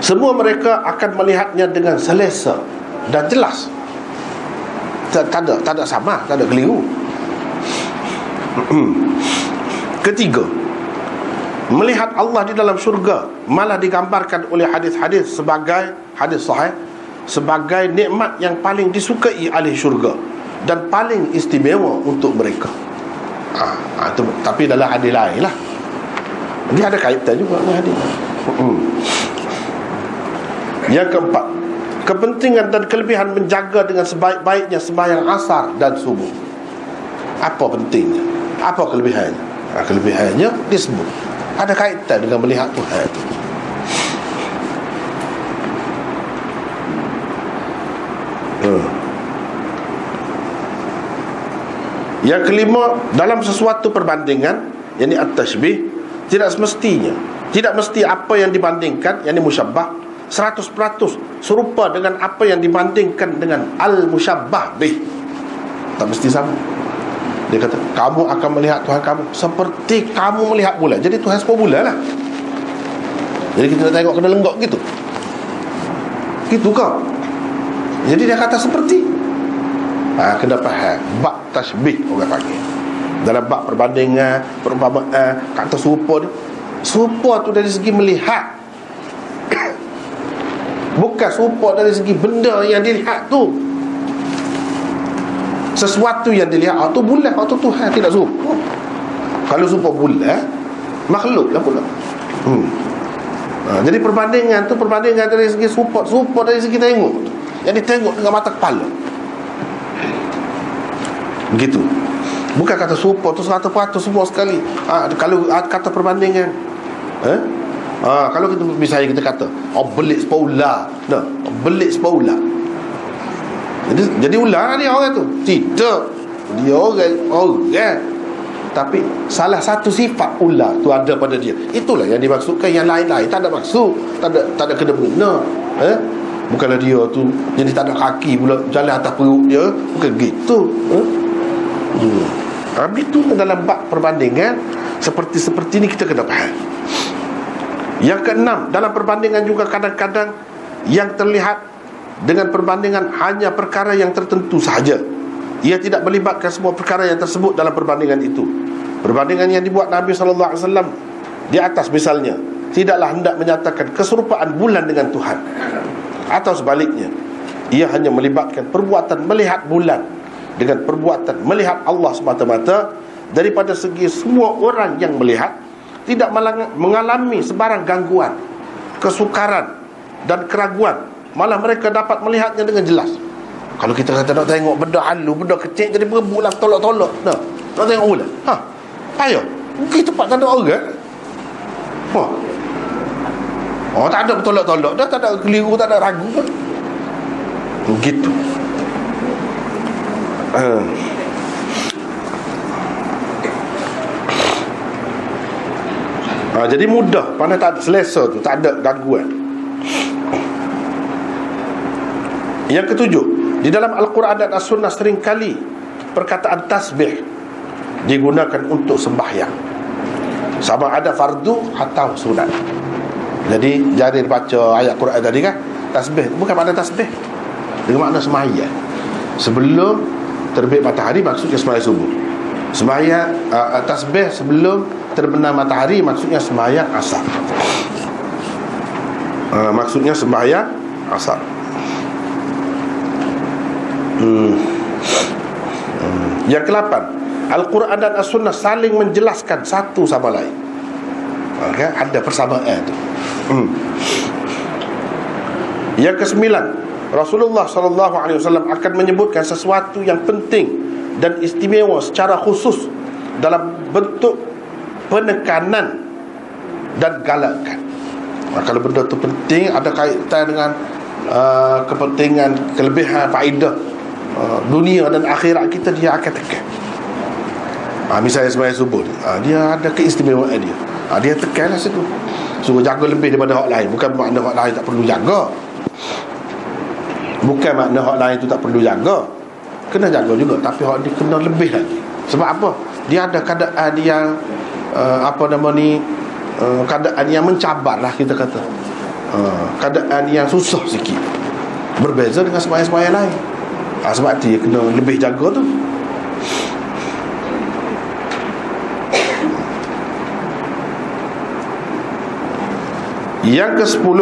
Semua mereka akan melihatnya dengan selesa dan jelas. Tak ada sama, tak ada keliru. Ketiga, melihat Allah di dalam syurga malah digambarkan oleh hadis-hadis sebagai hadis sahih sebagai nikmat yang paling disukai ahli syurga dan paling istimewa untuk mereka. Itu, tapi dalam hadis lain lah, dia ada kaitan juga dengan hadis. Yang keempat, kepentingan dan kelebihan menjaga dengan sebaik-baiknya sembahyang asar dan subuh. Apa pentingnya? Apa kelebihannya? Kelebihannya disebut ada kaitan dengan melihat Tuhan itu. Yang kelima, dalam sesuatu perbandingan, yakni at-tashbih, tidak semestinya, tidak mesti apa yang dibandingkan, yakni musyabbah, 100% serupa dengan apa yang dibandingkan dengan al-musyabbah bih. Tak mesti sama. Dia kata, kamu akan melihat Tuhan kamu seperti kamu melihat bulan. Jadi Tuhan sebuah bulan lah. Jadi kita tengok kena lenggok gitu. Gitu kau. Jadi dia kata seperti. Kena faham. Bab tashbih orang panggil. Dalam bab perbandingan, perumpamaan, kata serupa tu. Serupa tu dari segi melihat. Bukan serupa dari segi benda yang dilihat tu. Sesuatu yang dilihat, tu bulan, tu Tuhan, tidak serupa. Kalau serupa bulan, makhluk lah pula. Jadi perbandingan tu, perbandingan dari segi serupa dari segi tengok. Yang ditengok dengan mata kepala. Begitu. Bukan kata serupa tu 100% semua sekali. Kalau kata perbandingan, kalau kita misalnya kita kata belik sepaula, belik sepaula. Jadi ular dia orang tu. Tidak. Dia orang. Tapi salah satu sifat ular tu ada pada dia. Itulah yang dimaksudkan. Yang lain-lain tak ada maksud, tak ada kena mengena. Bukanlah dia tu jadi tak ada kaki pula jalan atas perut dia. Bukan gitu. Habis tu dalam bab perbandingan seperti ni kita kena faham. Yang keenam, dalam perbandingan juga kadang-kadang yang terlihat dengan perbandingan hanya perkara yang tertentu sahaja. Ia tidak melibatkan semua perkara yang tersebut dalam perbandingan itu. Perbandingan yang dibuat Nabi SAW di atas misalnya, tidaklah hendak menyatakan keserupaan bulan dengan Tuhan, atau sebaliknya, ia hanya melibatkan perbuatan melihat bulan dengan perbuatan melihat Allah semata-mata. Daripada segi semua orang yang melihat tidak mengalami sebarang gangguan, kesukaran dan keraguan. Malah mereka dapat melihatnya dengan jelas. Kalau kita kata nak tengok benda halu, benda kecil, jadi berebut lah, tolak-tolak. Nak tengok bulan, payah. Kita tempat tak ada orang. Tak ada bertolak-tolak dah, tak ada keliru, tak ada ragu pun. Begitu. Jadi mudah, pandai tak ada selesa tu, tak ada gangguan. Yang ketujuh, di dalam Al-Quran dan As-Sunnah seringkali perkataan tasbih digunakan untuk sembahyang, sama ada fardu atau sunat. Jadi Jarir baca ayat Quran tadi kan, tasbih bukan makna tasbih, dengan makna sembahyang. Sebelum terbit matahari maksudnya sembahyang subuh. Sembahyang tasbih sebelum terbenam matahari maksudnya sembahyang asar. Maksudnya sembahyang asar. Yang ke-8, Al-Quran dan As-Sunnah saling menjelaskan satu sama lain. Ada persamaan tu. Yang ke-9, Rasulullah SAW akan menyebutkan sesuatu yang penting dan istimewa secara khusus dalam bentuk penekanan dan galakan. Kalau benda tu penting, ada kaitan dengan kepentingan, kelebihan, faedah dunia dan akhirat kita, dia akan tekan. Misalnya sembahyang subuh, dia ada keistimewaan dia. Dia tekanlah situ, suruh jaga lebih daripada hak lain. Bukan makna hak lain tak perlu jaga, bukan makna hak lain tu tak perlu jaga, kena jaga juga, tapi hak dia kena lebih lagi. Sebab apa? Dia ada keadaan yang keadaan yang mencabar lah, kita kata, keadaan yang susah sikit, berbeza dengan sembahyang-sembahyang lain. Sebab dia kena lebih jaga tu. Yang ke-10,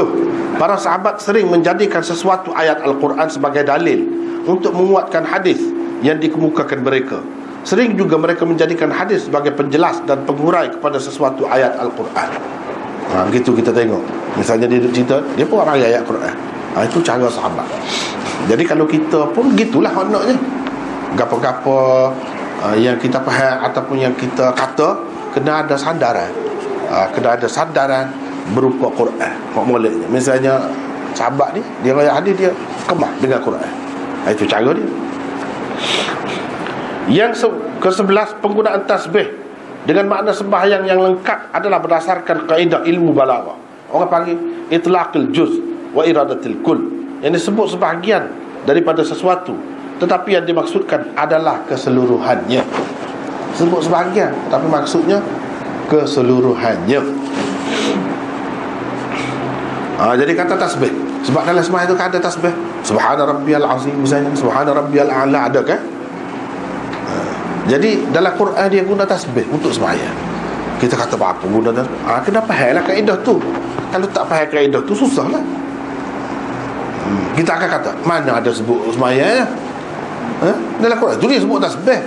para sahabat sering menjadikan sesuatu ayat Al-Quran sebagai dalil untuk menguatkan hadis yang dikemukakan mereka. Sering juga mereka menjadikan hadis sebagai penjelas dan penghurai kepada sesuatu ayat Al-Quran. Begitu kita tengok. Misalnya dia cerita, dia pun orang ayat Quran. Itu cara sahabat. Jadi kalau kita pun gitulah maknanya. Gapa-gapa yang kita faham ataupun yang kita kata, kena ada sandaran. Kena ada sandaran berupa Quran. Makmulanya, misalnya sahabat ni, dia raya hadis, dia kemah dengan Quran. Itu cara dia. Ke-11, penggunaan tasbih dengan makna sembahyang yang lengkap adalah berdasarkan kaedah ilmu balaghah. Orang panggil itlaqul juz wa iradatil kull. Yang disebut sebahagian daripada sesuatu, tetapi yang dimaksudkan adalah keseluruhannya. Sebut sebahagian, tapi maksudnya keseluruhannya. Jadi kata tasbih, sebab dalam sembahyang itu kan ada tasbih. Subhana rabbiyal azim misalnya, subhana rabbiyal a'la, ada kan? Jadi dalam Quran dia guna tasbih untuk sembahyang. Kita kata apa guna dan kena fahamlah kaedah tu. Kalau tak faham kaedah tu susahlah. Kita akan kata mana ada sebut sembahyang? Dalam Quran tu dia sebut tasbih.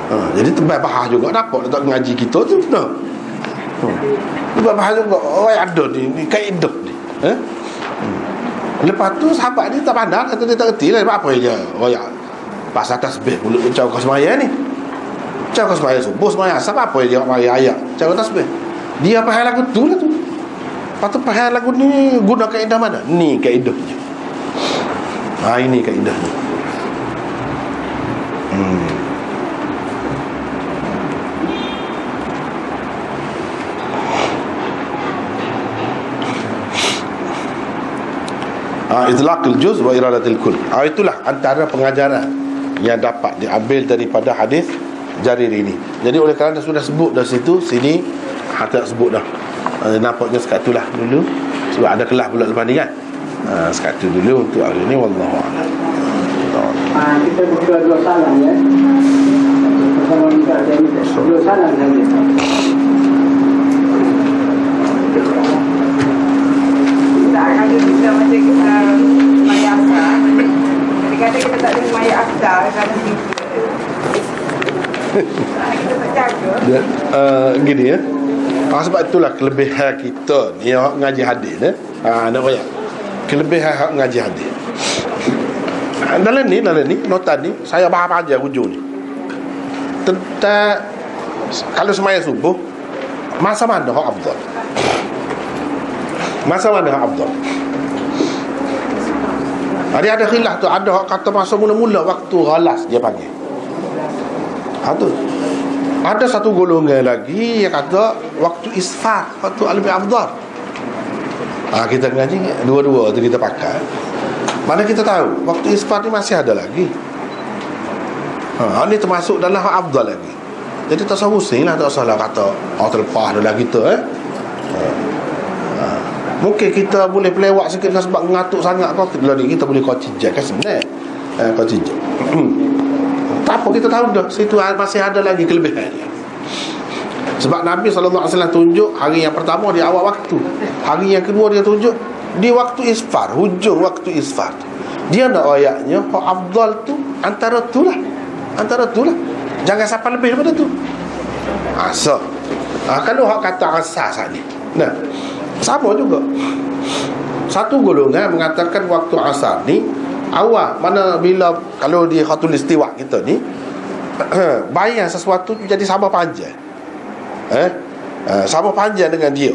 Jadi tebal bahas juga dapat tak ngaji kita tu betul. Tebal bahas juga orang ada ni kaedah ni. Lepas tu sahabat ni tak pandang, kata dia tak reti lah apa je. Orang pasal tasbih mulut ucap kau sembahyang ni. Ucap kau sembahyang subuh, sembahyang asar, apa dia mari ayat ucap tasbih. Dia faham lagu tu lah tu. Lepas tu faham lagu ni guna kaedah mana? Ni kaedahnya. Ini kaedahnya. Itlaqul juz wa iradatil kull. Itulah antara pengajaran yang dapat diambil daripada hadis Jarir ini. Jadi oleh kerana sudah sebut dari situ, sini tak sebut dah. Nampaknya sekat itulah dulu, sebab ada kelas pula lepas ni kan. Sekat itu dulu untuk hari ini. Wallahu a'lam. Kita buka dua salam ya. Bersama kita dua salam saja. Kalau kita macam maya asal, kata kita tak ada maya asal kerana kita tak jaga. Gini ya. Sebab itulah kelebihan kita ni ngaji hadis nak banyak. Kelebihan ngaji hadis. Dalam ni nota ni saya bahas aja hujung ni. Tentang kalau sembahyang subuh masa mana hak afdal? Masa mana hak afdal? Ada khilaf tu. Ada hak kata masa mula-mula waktu ghalas dia panggil. Tu. Ada satu golongan lagi yang kata waktu isfar, waktu lebih afdal. Kita ngaji dua-dua tu kita pakai. Mana kita tahu waktu isfar ni masih ada lagi. Ini termasuk dalam hak afdal lagi. Jadi tak usah pusing lah, tak usah lah kata terlepas dah kita mungkin kita boleh pelewak sikit kan sebab mengatuk sangat kau kita boleh kau cijak kan sebenarnya kau cijak. Tak apa, kita tahu dah situ masih ada lagi kelebihan. Sebab Nabi SAW tunjuk hari yang pertama di awal waktu, hari yang kedua dia tunjuk di waktu isfar, hujung waktu isfar. Dia nak ayatnya hak afdal tu antara tu lah, jangan sampai lebih daripada tu. Asal kalau hak kata asas ni, nah sama juga. Satu golongan mengatakan waktu asar ni awal, mana bila kalau di khatul istiwa kita ni bayang sesuatu jadi sama panjang. Sama panjang dengan dia.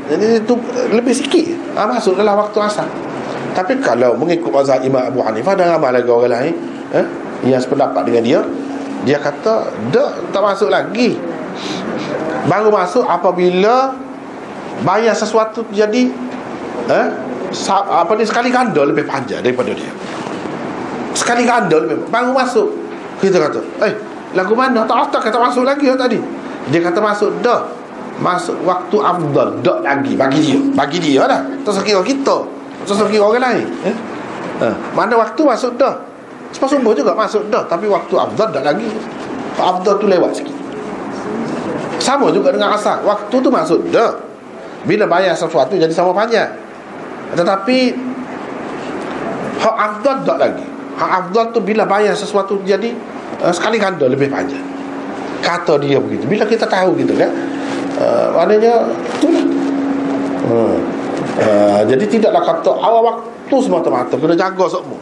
Jadi itu lebih sikit masuk dalam waktu asar. Tapi kalau mengikut mazhab Imam Abu Hanifah dan ramai lagi orang lain yang sependapat dengan dia, dia kata tak masuk lagi. Baru masuk apabila bayar sesuatu jadi sekali ganda lebih panjang daripada dia. Sekali ganda lebih baru masuk. Kita kata lagu mana tak kata masuk lagi tadi. Dia kata masuk dah. Masuk waktu afdal dah lagi bagi dia dah. Tak sekira kita, tak sekira orang lain. Mana waktu masuk dah. Sebab subuh juga masuk dah, tapi waktu afdal dah lagi. Afdal tu lewat sikit. Sama juga dengan asar. Waktu tu masuk dah. Bila bayar sesuatu jadi sama panjang. Tetapi hak afdal tak lagi. Hak afdal tu bila bayar sesuatu jadi sekali ganda lebih panjang. Kata dia begitu. Bila kita tahu gitu kan, maknanya itulah. Jadi tidaklah kata awal waktu semata-mata, kena jaga semua.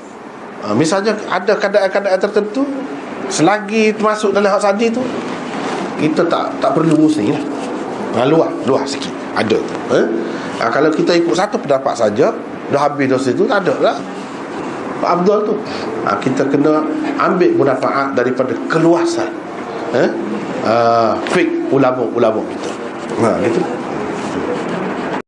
Misalnya ada keadaan-keadaan tertentu, selagi masuk dalam hak sadi tu, kita tak perlu pusing lah. Luar sikit ada tu. Kalau kita ikut satu pendapat saja, dah habis dosa itu tak ada lah. afdal tu. Kita kena ambil manfaat daripada keluasan fik ulama-ulama kita. Gitu.